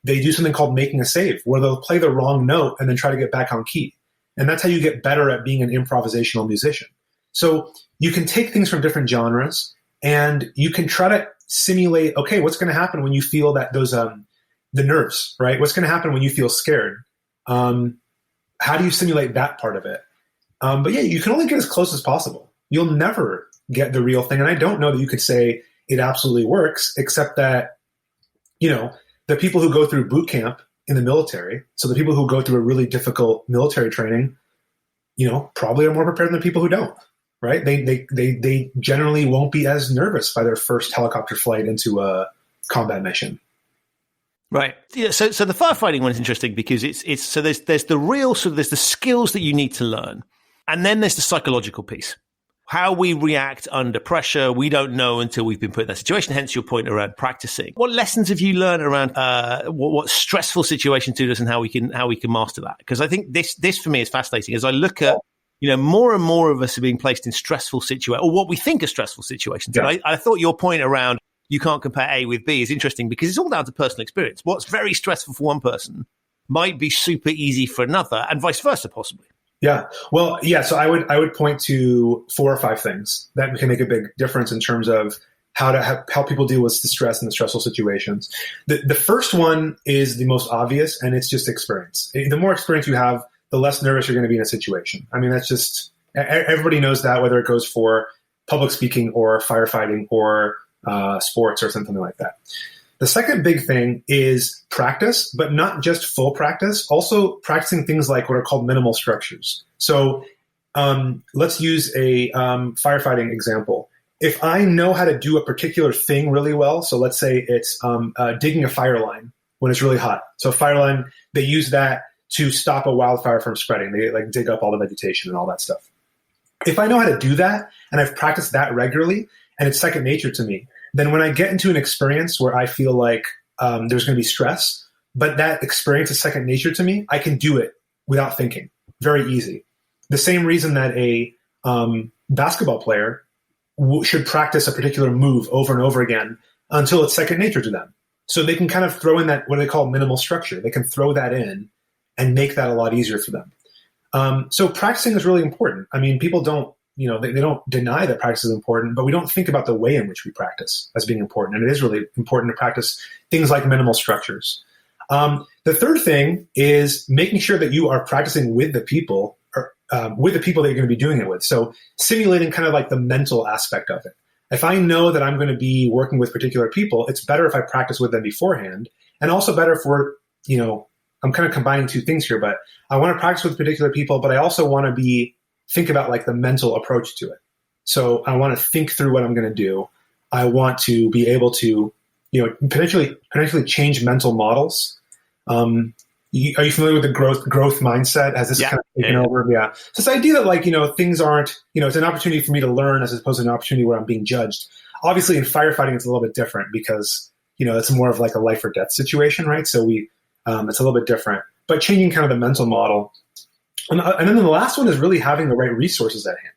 They do something called making a save, where they'll play the wrong note and then try to get back on key. And that's how you get better at being an improvisational musician. So you can take things from different genres and you can try to simulate, okay, what's going to happen when you feel that those, the nerves, right? What's going to happen when you feel scared? How do you simulate that part of it? But yeah, you can only get as close as possible. You'll never get the real thing. And I don't know that you could say it absolutely works, except that, the people who go through boot camp in the military, so the people who go through a really difficult military training, probably are more prepared than the people who don't, right? They generally won't be as nervous by their first helicopter flight into a combat mission. Right. Yeah. So the firefighting one is interesting because it's so there's the real there's the skills that you need to learn, and then there's the psychological piece. How we react under pressure, we don't know until we've been put in that situation. Hence your point around practicing. What lessons have you learned around what stressful situations do to us and how we can master that? Because I think this for me is fascinating. As I look at more and more of us are being placed in stressful situations, or what we think are stressful situations. Yeah. And I thought your point around you can't compare A with B is interesting because it's all down to personal experience. What's very stressful for one person might be super easy for another, and vice versa, possibly. Yeah. Well, yeah. So I would point to 4 or 5 things that can make a big difference in terms of how to help people deal with the stress and the stressful situations. The first one is the most obvious, and it's just experience. The more experience you have, the less nervous you're going to be in a situation. I mean, that's just, everybody knows that, whether it goes for public speaking or firefighting or sports or something like that. The second big thing is practice, but not just full practice, also practicing things like what are called minimal structures. So let's use a firefighting example. If I know how to do a particular thing really well, so let's say it's digging a fire line when it's really hot. So a fire line, they use that to stop a wildfire from spreading. They like dig up all the vegetation and all that stuff. If I know how to do that and I've practiced that regularly and it's second nature to me, then when I get into an experience where I feel like there's going to be stress, but that experience is second nature to me, I can do it without thinking. Very easy. The same reason that a basketball player should practice a particular move over and over again until it's second nature to them. So they can kind of throw in that, what they call minimal structure. They can throw that in and make that a lot easier for them. So practicing is really important. I mean, people don't, they don't deny that practice is important, but we don't think about the way in which we practice as being important. And it is really important to practice things like minimal structures. The third thing is making sure that you are practicing with the people with the people that you're going to be doing it with. So simulating kind of like the mental aspect of it. If I know that I'm going to be working with particular people, it's better if I practice with them beforehand, and also better if I'm kind of combining two things here, but I want to practice with particular people, but I also want to think about like the mental approach to it. So I want to think through what I'm going to do. I want to be able to, potentially change mental models. Are you familiar with the growth mindset? Has this kind of taken over? Yeah. So this idea that things aren't, it's an opportunity for me to learn as opposed to an opportunity where I'm being judged. Obviously in firefighting, it's a little bit different because, it's more of like a life or death situation, right? So it's a little bit different, but changing kind of the mental model. And then the last one is really having the right resources at hand.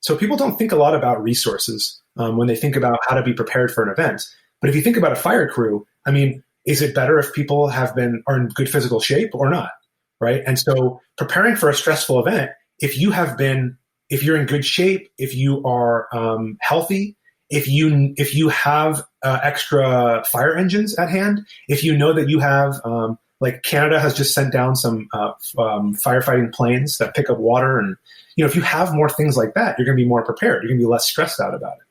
So people don't think a lot about resources when they think about how to be prepared for an event. But if you think about a fire crew, is it better if people are in good physical shape or not, right? And so preparing for a stressful event, if you're in good shape, if you are healthy, if you have extra fire engines at hand, if you know that you have like Canada has just sent down some firefighting planes that pick up water, and if you have more things like that, you're going to be more prepared. You're going to be less stressed out about it.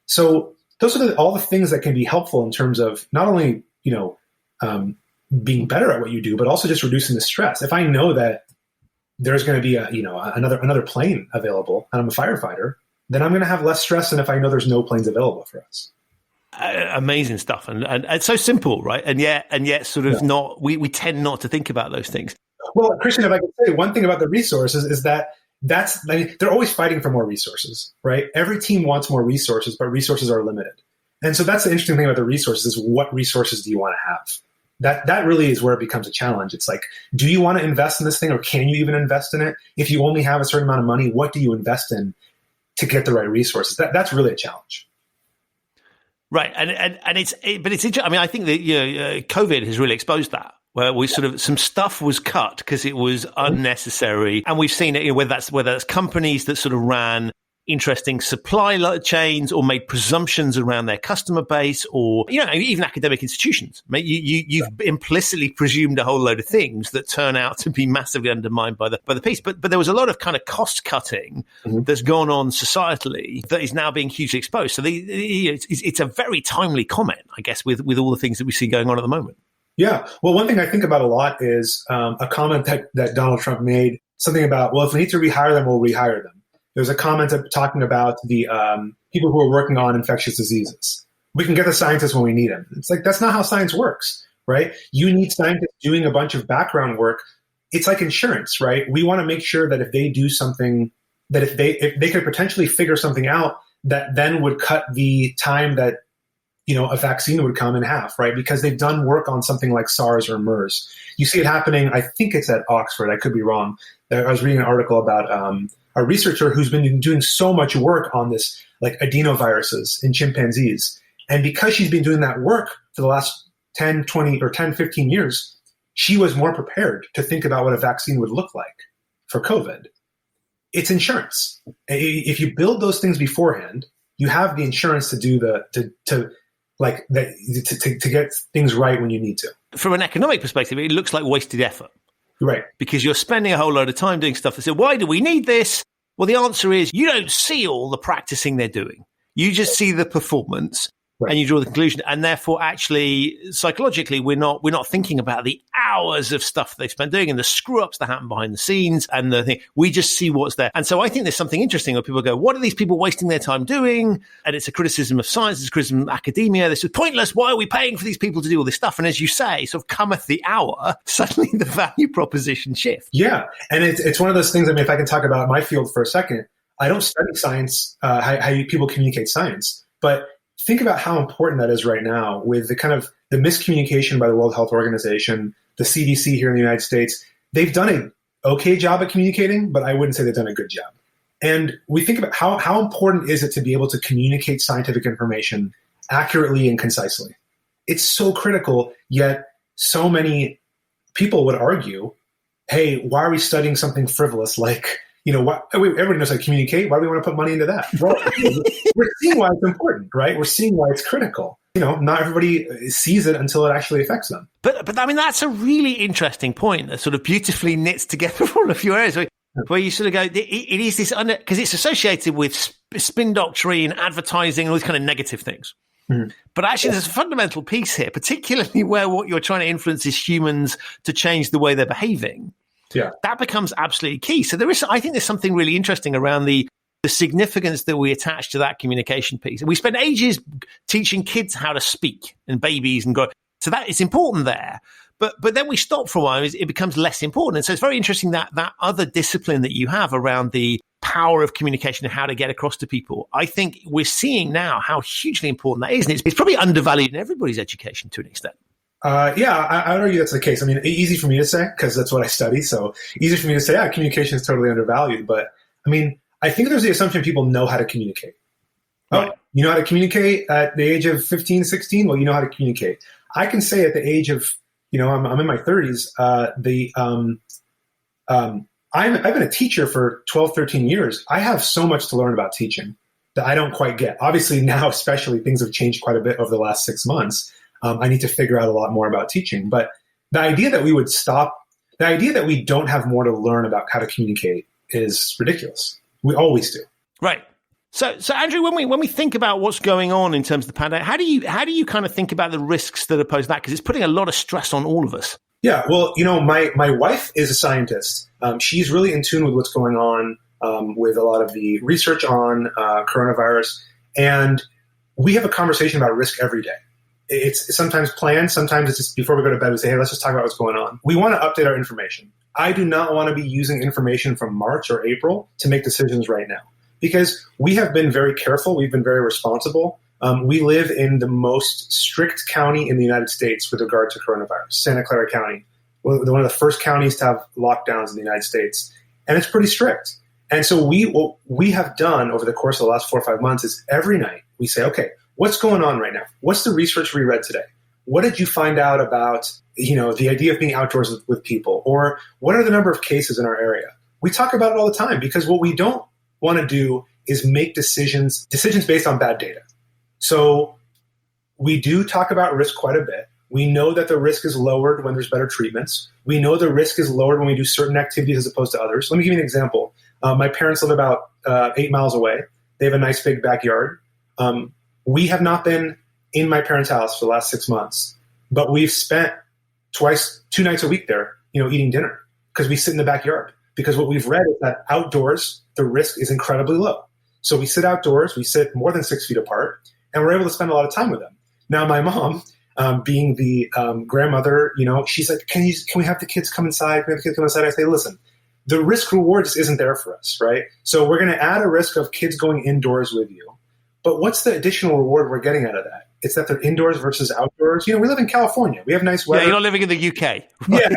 So those are all the things that can be helpful in terms of not only being better at what you do, but also just reducing the stress. If I know that there's going to be another plane available and I'm a firefighter, then I'm going to have less stress than if I know there's no planes available for us. Amazing stuff. And it's so simple, right? And yet sort of not, we tend not to think about those things. Well, Christian, if I could say one thing about the resources is that they're always fighting for more resources, right? Every team wants more resources, but resources are limited. And so that's the interesting thing about the resources is what resources do you want to have? That really is where it becomes a challenge. It's like, do you want to invest in this thing, or can you even invest in it? If you only have a certain amount of money, what do you invest in to get the right resources? That's really a challenge. Right. And it's interesting. I think that COVID has really exposed that, where we sort of some stuff was cut because it was unnecessary. And we've seen it, whether that's companies that sort of ran interesting supply chains or made presumptions around their customer base, or even academic institutions. You've implicitly presumed a whole load of things that turn out to be massively undermined by the piece. But there was a lot of kind of cost cutting that's gone on societally that is now being hugely exposed. So it's a very timely comment, I guess, with all the things that we see going on at the moment. Yeah. Well, one thing I think about a lot is a comment that Donald Trump made, something about, well, if we need to rehire them, we'll rehire them. There's a comment talking about the people who are working on infectious diseases. We can get the scientists when we need them. It's like, that's not how science works, right? You need scientists doing a bunch of background work. It's like insurance, right? We want to make sure that if they do something, that if they could potentially figure something out, that then would cut the time that a vaccine would come in half, right? Because they've done work on something like SARS or MERS. You see it happening, I think it's at Oxford, I could be wrong. I was reading an article about a researcher who's been doing so much work on this, like adenoviruses in chimpanzees. And because she's been doing that work for the last 10, 20, or 10, 15 years, she was more prepared to think about what a vaccine would look like for COVID. It's insurance. If you build those things beforehand, you have the insurance to do to get things right when you need to. From an economic perspective, it looks like wasted effort. Right. Because you're spending a whole load of time doing stuff that says, why do we need this? Well, the answer is you don't see all the practicing they're doing. You just see the performance. Right. And you draw the conclusion. And therefore, actually, psychologically, we're not thinking about the hours of stuff they've spent doing and the screw-ups that happen behind the scenes and the thing. We just see what's there. And so I think there's something interesting where people go, what are these people wasting their time doing? And it's a criticism of science, it's a criticism of academia. This is pointless. Why are we paying for these people to do all this stuff? And as you say, sort of cometh the hour, suddenly the value proposition shifts. Yeah. And it's one of those things, if I can talk about my field for a second, I don't study science, how people communicate science, but think about how important that is right now with the kind of the miscommunication by the World Health Organization, the CDC here in the United States. They've done an okay job at communicating, but I wouldn't say they've done a good job. And we think about how important is it to be able to communicate scientific information accurately and concisely. It's so critical, yet so many people would argue, hey, why are we studying something frivolous like, everybody knows how to communicate. Why do we want to put money into that? Well, we're seeing why it's important, right? We're seeing why it's critical. not everybody sees it until it actually affects them. But I mean, that's a really interesting point that sort of beautifully knits together all of your areas where you sort of go, it is this, because it's associated with spin doctrine, advertising, all these kind of negative things. Mm-hmm. But actually, there's a fundamental piece here, particularly where what you're trying to influence is humans to change the way they're behaving. Yeah, that becomes absolutely key. So I think there's something really interesting around the significance that we attach to that communication piece. And we spend ages teaching kids how to speak and babies and go. So that it's important there. But then we stop for a while. It becomes less important. And so it's very interesting that other discipline that you have around the power of communication and how to get across to people. I think we're seeing now how hugely important that is. And it's probably undervalued in everybody's education to an extent. I would argue that's the case. I mean, easy for me to say because that's what I study. So easy for me to say, communication is totally undervalued. But I mean, I think there's the assumption people know how to communicate. Right. Oh, you know how to communicate at the age of 15, 16? Well, you know how to communicate. I can say at the age of, I'm in my 30s. I've been a teacher for 12, 13 years. I have so much to learn about teaching that I don't quite get. Obviously now, especially, things have changed quite a bit over the last 6 months. I need to figure out a lot more about teaching. But the idea that we don't have more to learn about how to communicate is ridiculous. We always do. Right. So Andrew, when we think about what's going on in terms of the pandemic, how do you kind of think about the risks that are posed to that? Because it's putting a lot of stress on all of us. Yeah. Well, my wife is a scientist. She's really in tune with what's going on with a lot of the research on coronavirus. And we have a conversation about risk every day. It's sometimes planned. Sometimes it's just before we go to bed, we say, hey, let's just talk about what's going on. We want to update our information. I do not want to be using information from March or April to make decisions right now because we have been very careful. We've been very responsible. We live in the most strict county in the United States with regard to coronavirus, Santa Clara County, one of the first counties to have lockdowns in the United States. And it's pretty strict. And so what we have done over the course of the last 4 or 5 months is every night we say, okay, what's going on right now? What's the research we read today? What did you find out about, the idea of being outdoors with people? Or what are the number of cases in our area? We talk about it all the time because what we don't want to do is make decisions based on bad data. So we do talk about risk quite a bit. We know that the risk is lowered when there's better treatments. We know the risk is lowered when we do certain activities as opposed to others. Let me give you an example. My parents live about 8 miles away. They have a nice big backyard. We have not been in my parents' house for the last 6 months, but we've spent 2 nights a week there, eating dinner because we sit in the backyard. Because what we've read is that outdoors, the risk is incredibly low. So we sit outdoors, we sit more than 6 feet apart, and we're able to spend a lot of time with them. Now, my mom, being the grandmother, she's like, can we have the kids come inside? Can we have the kids come inside? I say, listen, the risk reward just isn't there for us, right? So we're going to add a risk of kids going indoors with you. But what's the additional reward we're getting out of that? It's that they're indoors versus outdoors. We live in California. We have nice weather. Yeah, you're not living in the UK. Right? Yeah,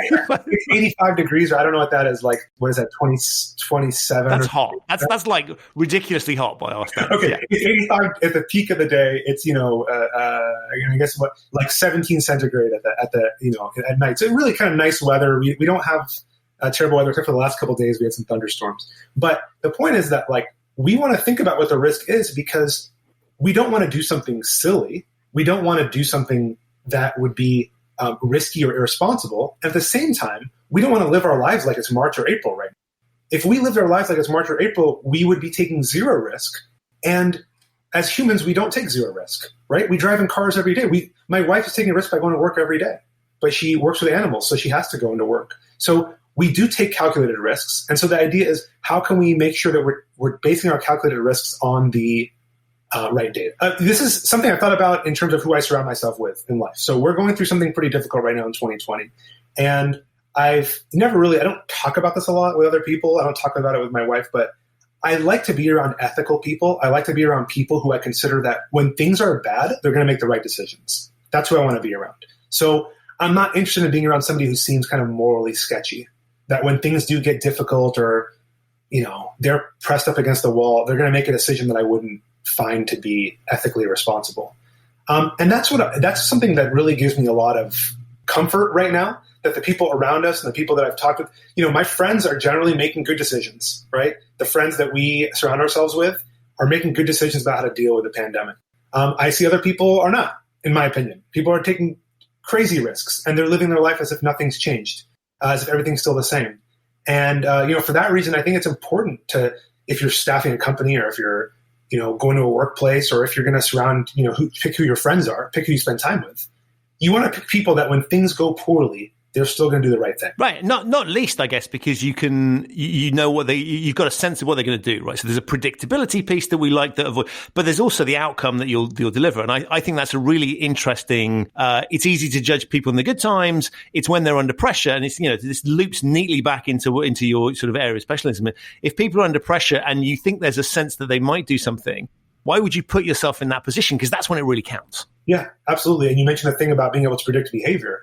it's 85 degrees. I don't know what that is like. What is that, 27? That's hot. That's like ridiculously hot by our standards. Okay, yeah. It's 85 at the peak of the day. It's, I guess like 17 centigrade at night. So really kind of nice weather. We don't have terrible weather except for the last couple of days. We had some thunderstorms. But the point is that we want to think about what the risk is because we don't want to do something silly. We don't want to do something that would be risky or irresponsible. And at the same time, we don't want to live our lives like it's March or April right now. If we lived our lives like it's March or April, we would be taking zero risk. And as humans, we don't take zero risk, right? We drive in cars every day. My wife is taking a risk by going to work every day, but she works with animals, so she has to go into work. So we do take calculated risks. And so the idea is, how can we make sure that we're basing our calculated risks on the right data? This is something I thought about in terms of who I surround myself with in life. So we're going through something pretty difficult right now in 2020. And I don't talk about this a lot with other people. I don't talk about it with my wife, but I like to be around ethical people. I like to be around people who I consider that when things are bad, they're going to make the right decisions. That's who I want to be around. So I'm not interested in being around somebody who seems kind of morally sketchy, that when things do get difficult or, they're pressed up against the wall, they're going to make a decision that I wouldn't find to be ethically responsible. And that's something that really gives me a lot of comfort right now, that the people around us and the people that I've talked with, my friends are generally making good decisions, right? The friends that we surround ourselves with are making good decisions about how to deal with the pandemic. I see other people are not. in my opinion. People are taking crazy risks, and they're living their life as if nothing's changed, as if everything's still the same. And, for that reason, I think it's important to, if you're staffing a company, or if you're, going to a workplace, or if you're going to surround, pick who your friends are, pick who you spend time with. You want to pick people that when things go poorly, they're still going to do the right thing. Right. Not least, I guess, because you've got a sense of what they're going to do, right? So there's a predictability piece that we like to avoid, but there's also the outcome that you'll deliver. And I think that's a really interesting, it's easy to judge people in the good times. It's when they're under pressure. And it's, this loops neatly back into your sort of area of specialism. If people are under pressure and you think there's a sense that they might do something, why would you put yourself in that position? Because that's when it really counts. Yeah, absolutely. And you mentioned the thing about being able to predict behavior.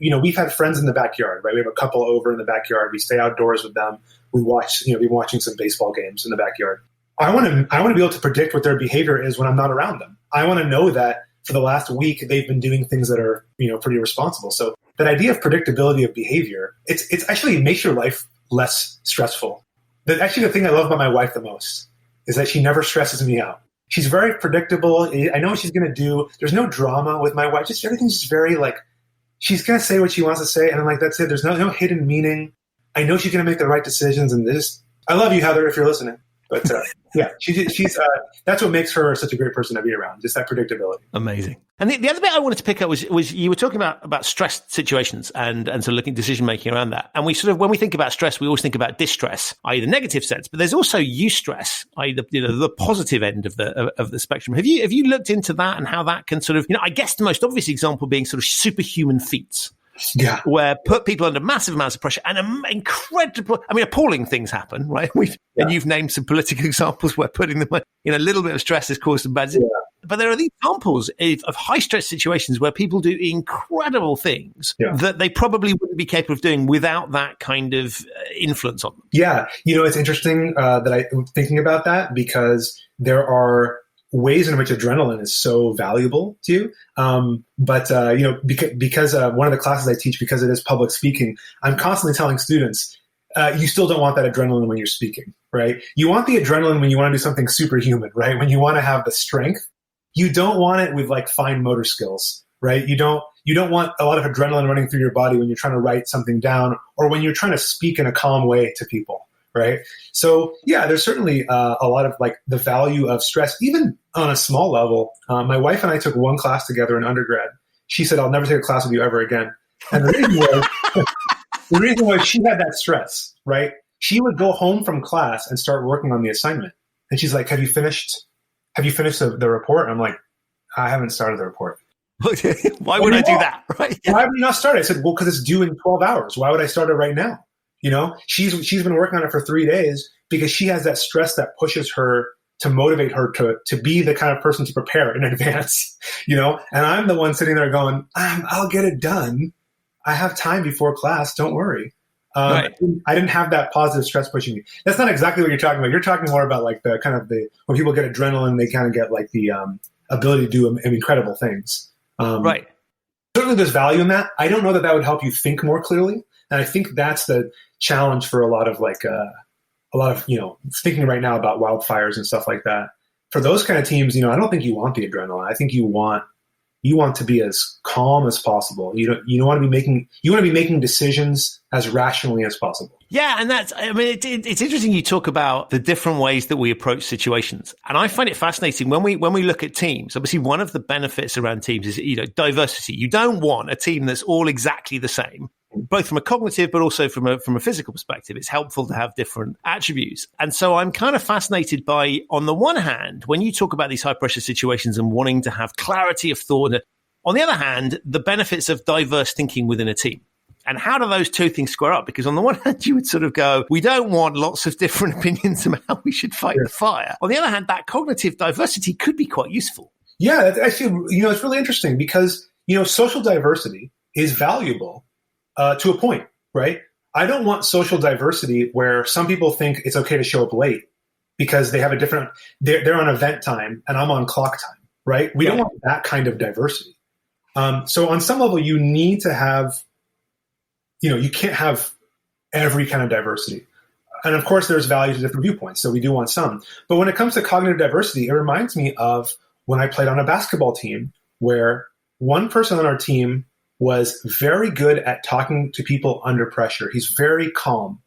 We've had friends in the backyard, right? We have a couple over in the backyard. We stay outdoors with them. We watch, we've been watching some baseball games in the backyard. I want to be able to predict what their behavior is when I'm not around them. I want to know that for the last week they've been doing things that are, pretty responsible. So that idea of predictability of behavior, it's actually makes your life less stressful. Actually, the thing I love about my wife the most is that she never stresses me out. She's very predictable. I know what she's going to do. There's no drama with my wife. Just everything's just very she's going to say what she wants to say. And I'm like, that's it. There's no hidden meaning. I know she's going to make the right decisions. And I love you, Heather, if you're listening. But yeah, she's that's what makes her such a great person to be around, just that predictability. Amazing. And the other bit I wanted to pick up was you were talking about stress situations and sort of looking at decision making around that. And we sort of, when we think about stress, we always think about distress, i.e. the negative sense, but there's also eustress, i.e. the positive end of the spectrum. Have you looked into that and how that can sort of, I guess the most obvious example being sort of superhuman feats. Yeah, where put people under massive amounts of pressure and appalling things happen, right? And you've named some political examples where putting them in a little bit of stress has caused some bad. Yeah. But there are these examples of high stress situations where people do incredible things that they probably wouldn't be capable of doing without that kind of influence on them. Yeah, it's interesting that I'm thinking about that because there are ways in which adrenaline is so valuable to you. Because one of the classes I teach, because it is public speaking, I'm constantly telling students, you still don't want that adrenaline when you're speaking, right? You want the adrenaline when you want to do something superhuman, right? When you want to have the strength. You don't want it with fine motor skills, right? You don't want a lot of adrenaline running through your body when you're trying to write something down or when you're trying to speak in a calm way to people. Right. So, yeah, there's certainly a lot of the value of stress, even on a small level. My wife and I took one class together in undergrad. She said, I'll never take a class with you ever again. And the reason was she had that stress, right? She would go home from class and start working on the assignment. And she's like, have you finished the report? And I'm like, I haven't started the report. Why would I do that? Right? Why would you not start it? I said, well, because it's due in 12 hours. Why would I start it right now? She's been working on it for 3 days because she has that stress that pushes her to motivate her to be the kind of person to prepare in advance, and I'm the one sitting there going, I'll get it done. I have time before class. Don't worry. Right. I didn't have that positive stress pushing me. That's not exactly what you're talking about. You're talking more about when people get adrenaline, they kind of get the ability to do incredible things. Right. Certainly there's value in that. I don't know that would help you think more clearly. And I think that's the challenge for a lot of thinking right now about wildfires and stuff like that. For those kind of teams, I don't think you want the adrenaline. I think you want to be as calm as possible. You want to be making decisions as rationally as possible. Yeah, and it's interesting you talk about the different ways that we approach situations. And I find it fascinating when we look at teams. Obviously, one of the benefits around teams is diversity. You don't want a team that's all exactly the same, both from a cognitive but also from a physical perspective. It's helpful to have different attributes. And so I'm kind of fascinated by, on the one hand, when you talk about these high pressure situations and wanting to have clarity of thought, on the other hand, the benefits of diverse thinking within a team. And how do those two things square up? Because on the one hand, you would sort of go, we don't want lots of different opinions about how we should fight the fire. On the other hand, that cognitive diversity could be quite useful. Yeah, that's actually, it's really interesting because, social diversity is valuable to a point, right? I don't want social diversity where some people think it's okay to show up late because they have they're on event time and I'm on clock time, right? We don't want that kind of diversity. So on some level, you need to have, you can't have every kind of diversity. And of course, there's value to different viewpoints. So we do want some. But when it comes to cognitive diversity, it reminds me of when I played on a basketball team where one person on our team was very good at talking to people under pressure. He's very calm,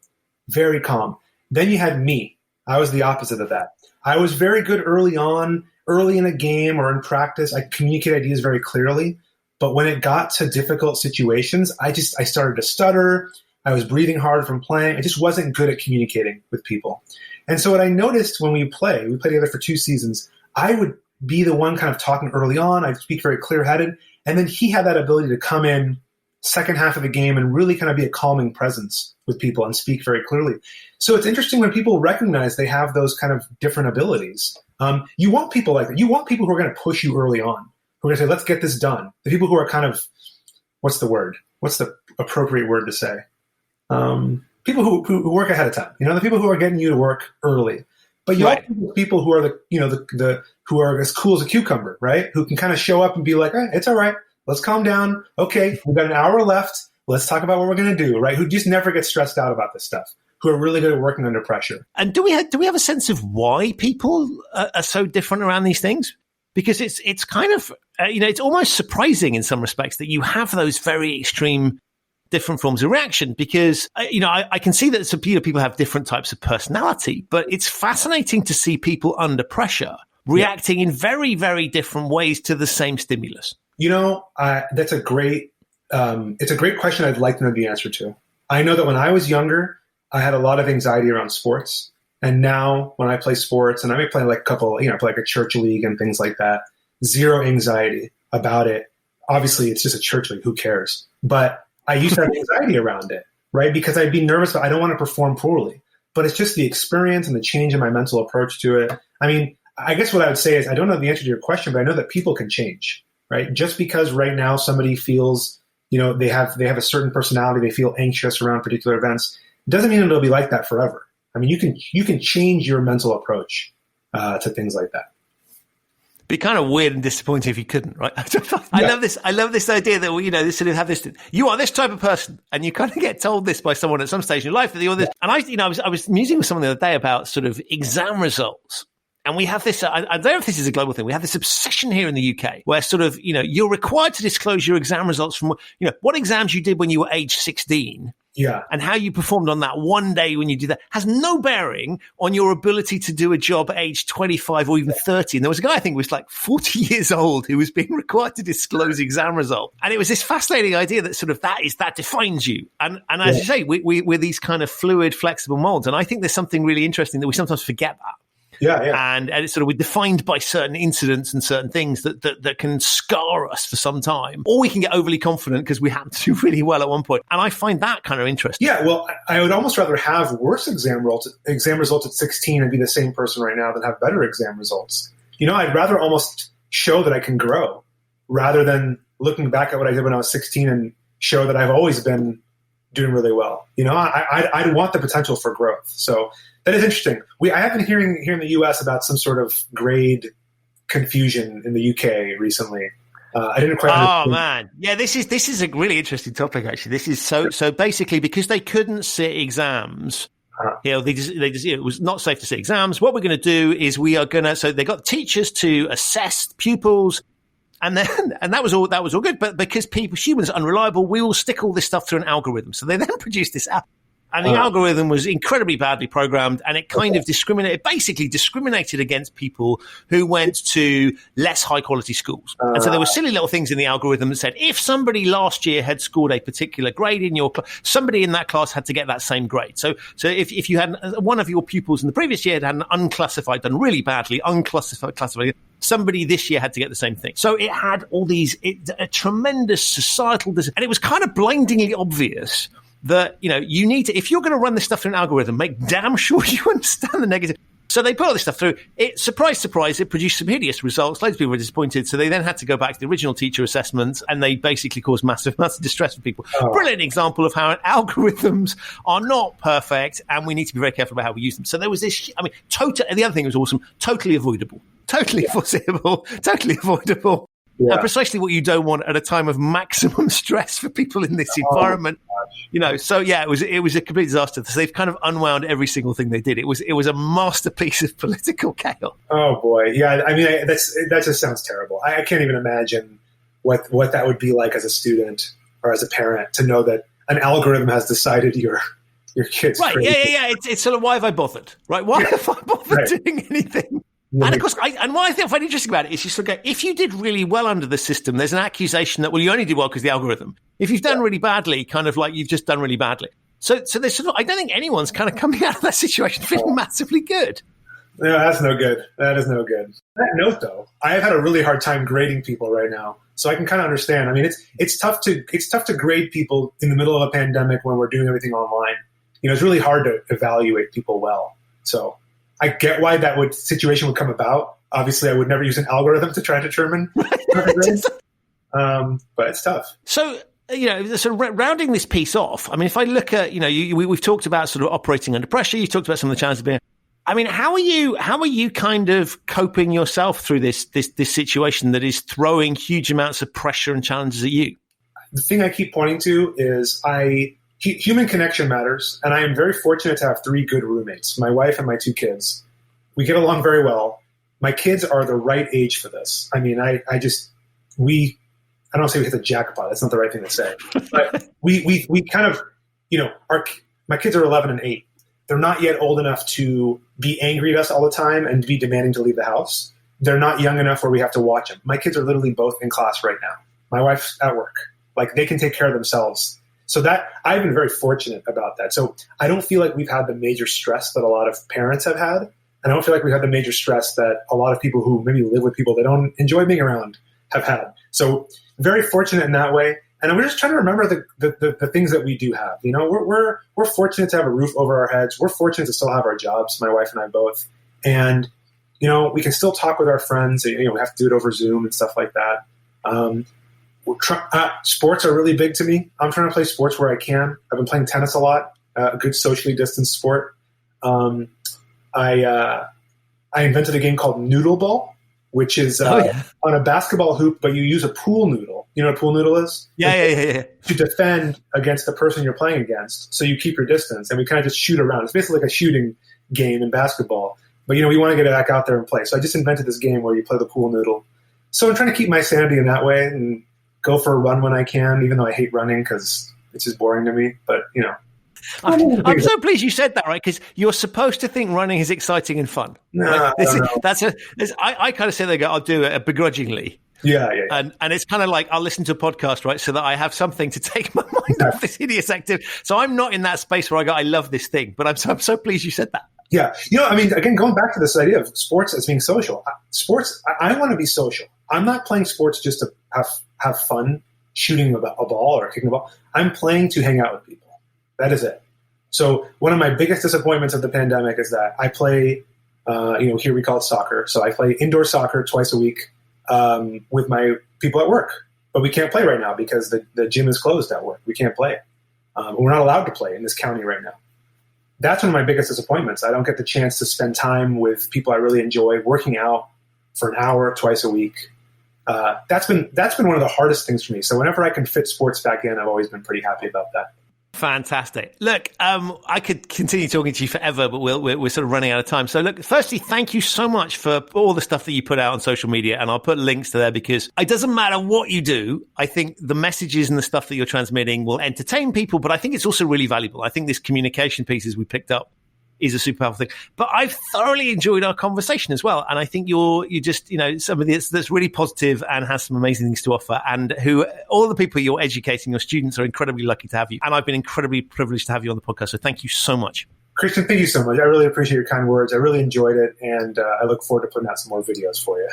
very calm. Then you had me. I was the opposite of that. I was very good early in a game or in practice. I communicate ideas very clearly. But when it got to difficult situations, I started to stutter. I was breathing hard from playing. I just wasn't good at communicating with people. And so what I noticed when we played together for 2 seasons, I would be the one kind of talking early on. I'd speak very clear-headed. And then he had that ability to come in second half of the game and really kind of be a calming presence with people and speak very clearly. So it's interesting when people recognize they have those kind of different abilities. You want people like that. You want people who are going to push you early on, who are going to say, let's get this done. The people who are kind of, what's the word? What's the appropriate word to say? People who work ahead of time. The people who are getting you to work early. But you also have people who are the who are as cool as a cucumber, right? Who can kind of show up and be like, it's all right. Let's calm down. Okay, we've got an hour left. Let's talk about what we're going to do, right? Who just never get stressed out about this stuff, who are really good at working under pressure. And do we have a sense of why people are so different around these things? Because it's kind of, it's almost surprising in some respects that you have those very extreme different forms of reaction, because, I can see that some people have different types of personality, but it's fascinating to see people under pressure reacting in very, very different ways to the same stimulus. That's a great, it's a great question I'd like to know the answer to. I know that when I was younger, I had a lot of anxiety around sports. And now when I play sports, and I may play like a couple, play like a church league and things like that, zero anxiety about it. Obviously, it's just a church league. Who cares? But I used to have anxiety around it, right? Because I'd be nervous. I don't want to perform poorly. But it's just the experience and the change in my mental approach to it. I mean, I guess what I would say is I don't know the answer to your question, but I know that people can change, right? Just because right now somebody feels, they have a certain personality, they feel anxious around particular events, doesn't mean it'll be like that forever. I mean, you can change your mental approach to things like that. Be kind of weird and disappointing if you couldn't, right? I love this idea that this sort of have this. You are this type of person, and you kind of get told this by someone at some stage in your life that you're this. And I was musing with someone the other day about sort of exam results. And we have this, I don't know if this is a global thing, we have this obsession here in the UK where sort of, you're required to disclose your exam results from, what exams you did when you were age 16. Yeah. And how you performed on that one day when you did that has no bearing on your ability to do a job at age 25 or even 30. And there was a guy, I think, who was like 40 years old who was being required to disclose exam results. And it was this fascinating idea that sort of that defines you. And as you say, we're these kind of fluid, flexible molds. And I think there's something really interesting that we sometimes forget that. Yeah. And it's sort of, we're defined by certain incidents and certain things that can scar us for some time. Or we can get overly confident because we happen to do really well at one point. And I find that kind of interesting. Yeah, well, I would almost rather have worse exam results at 16 and be the same person right now than have better exam results. I'd rather almost show that I can grow rather than looking back at what I did when I was 16 and show that I've always been doing really well. I'd want the potential for growth. So that is interesting. I have been hearing here in the U.S. about some sort of grade confusion in the U.K. recently. I didn't quite understand. Oh man, yeah, this is a really interesting topic. Actually, this is so basically because they couldn't sit exams. They just it was not safe to sit exams. What we're going to do is so they got teachers to assess pupils. And that was all good. But because humans are unreliable, we will stick all this stuff through an algorithm. So they then produced this app. And the algorithm was incredibly badly programmed, and it kind of discriminated against people who went to less high quality schools. And so there were silly little things in the algorithm that said, if somebody last year had scored a particular grade in your class, somebody in that class had to get that same grade. So if you had one of your pupils in the previous year had an unclassified, done really badly, classified, somebody this year had to get the same thing. So it had all a tremendous societal, and it was kind of blindingly obvious that, you need to, if you're going to run this stuff through an algorithm, make damn sure you understand the negative. So they put all this stuff through. It, surprise, surprise, it produced some hideous results. Loads of people were disappointed. So they then had to go back to the original teacher assessments, and they basically caused massive distress for people. Brilliant example of how algorithms are not perfect, and we need to be very careful about how we use them. So there was this, the other thing was awesome, totally avoidable, totally foreseeable, totally avoidable. Yeah. And precisely what you don't want at a time of maximum stress for people in this environment. So yeah, it was a complete disaster. So they've kind of unwound every single thing they did. It was a masterpiece of political chaos. Oh boy, yeah. That just sounds terrible. I can't even imagine what that would be like as a student or as a parent to know that an algorithm has decided your kid's right. crazy. Yeah. It's sort of, why have I bothered? Right? Why have I bothered doing anything? And of course, what I find interesting about it is you sort of go, if you did really well under the system, there's an accusation that, well, you only did well because the algorithm. If you've done really badly, kind of like you've just done really badly. So there's sort of, I don't think anyone's kind of coming out of that situation feeling massively good. No, that's no good. That is no good. On that note, though, I have had a really hard time grading people right now, so I can kind of understand. I mean, it's tough to grade people in the middle of a pandemic when we're doing everything online. It's really hard to evaluate people well. So I get why that situation would come about. Obviously, I would never use an algorithm to try to determine grades, but it's tough. So, sort of rounding this piece off, I mean, if I look at, we've talked about sort of operating under pressure. You talked about some of the challenges being. I mean, how are you kind of coping yourself through this situation that is throwing huge amounts of pressure and challenges at you? The thing I keep pointing to is human connection matters, and I am very fortunate to have 3 good roommates, my wife and my 2 kids. We get along very well. My kids are the right age for this. I mean, I don't say we hit the jackpot. That's not the right thing to say. But we kind of, my kids are 11 and 8. They're not yet old enough to be angry at us all the time and be demanding to leave the house. They're not young enough where we have to watch them. My kids are literally both in class right now. My wife's at work. Like, they can take care of themselves. So that I've been very fortunate about that. So I don't feel like we've had the major stress that a lot of parents have had. And I don't feel like we've had the major stress that a lot of people who maybe live with people they don't enjoy being around have had. So very fortunate in that way. And we're just trying to remember the things that we do have. We're fortunate to have a roof over our heads. We're fortunate to still have our jobs, my wife and I both. And, we can still talk with our friends. We have to do it over Zoom and stuff like that. Sports are really big to me. I'm trying to play sports where I can. I've been playing tennis a lot, a good socially distanced sport. I invented a game called Noodle Ball, which is on a basketball hoop, but you use a pool noodle. You know what a pool noodle is? Yeah. To defend against the person you're playing against, so you keep your distance, and we kind of just shoot around. It's basically like a shooting game in basketball, but we want to get it back out there and play. So I just invented this game where you play the pool noodle. So I'm trying to keep my sanity in that way and go for a run when I can, even though I hate running because it's just boring to me. But I'm so pleased you said that, right? Because you're supposed to think running is exciting and fun. No, I kind of say they go, I'll do it begrudgingly. Yeah. And it's kind of like I'll listen to a podcast, right, so that I have something to take my mind off this hideous activity. So I'm not in that space where I love this thing, but I'm so pleased you said that. Yeah. I mean, again, going back to this idea of sports as being social. Sports, I want to be social. I'm not playing sports just to have fun shooting a ball or kicking a ball. I'm playing to hang out with people. That is it. So one of my biggest disappointments of the pandemic is that I play, here we call it soccer. So I play indoor soccer twice a week with my people at work. But we can't play right now because the gym is closed at work. We can't play. We're not allowed to play in this county right now. That's one of my biggest disappointments. I don't get the chance to spend time with people I really enjoy, working out for an hour twice a week. That's been one of the hardest things for me. So whenever I can fit sports back in, I've always been pretty happy about that. Fantastic. Look, I could continue talking to you forever, but we're sort of running out of time. So look, firstly, thank you so much for all the stuff that you put out on social media. And I'll put links to there because it doesn't matter what you do. I think the messages and the stuff that you're transmitting will entertain people, but I think it's also really valuable. I think this communication pieces we picked up is a super powerful thing. But I've thoroughly enjoyed our conversation as well. And I think you're just, somebody that's really positive and has some amazing things to offer, and who all the people you're educating, your students, are incredibly lucky to have you. And I've been incredibly privileged to have you on the podcast. So thank you so much. Christian, thank you so much. I really appreciate your kind words. I really enjoyed it. And I look forward to putting out some more videos for you.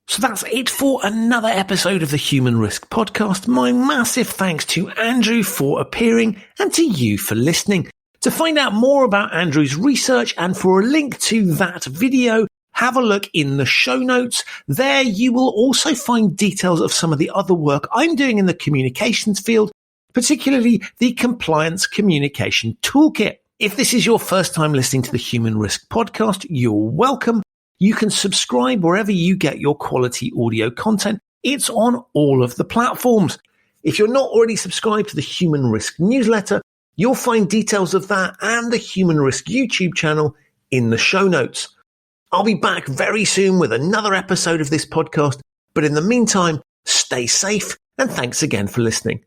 So that's it for another episode of the Human Risk Podcast. My massive thanks to Andrew for appearing and to you for listening. To find out more about Andrew's research and for a link to that video, have a look in the show notes. There you will also find details of some of the other work I'm doing in the communications field, particularly the Compliance Communication Toolkit. If this is your first time listening to the Human Risk Podcast, you're welcome. you can subscribe wherever you get your quality audio content. It's on all of the platforms. If you're not already subscribed to the Human Risk newsletter, you'll find details of that and the Human Risk YouTube channel in the show notes. I'll be back very soon with another episode of this podcast, but in the meantime, stay safe and thanks again for listening.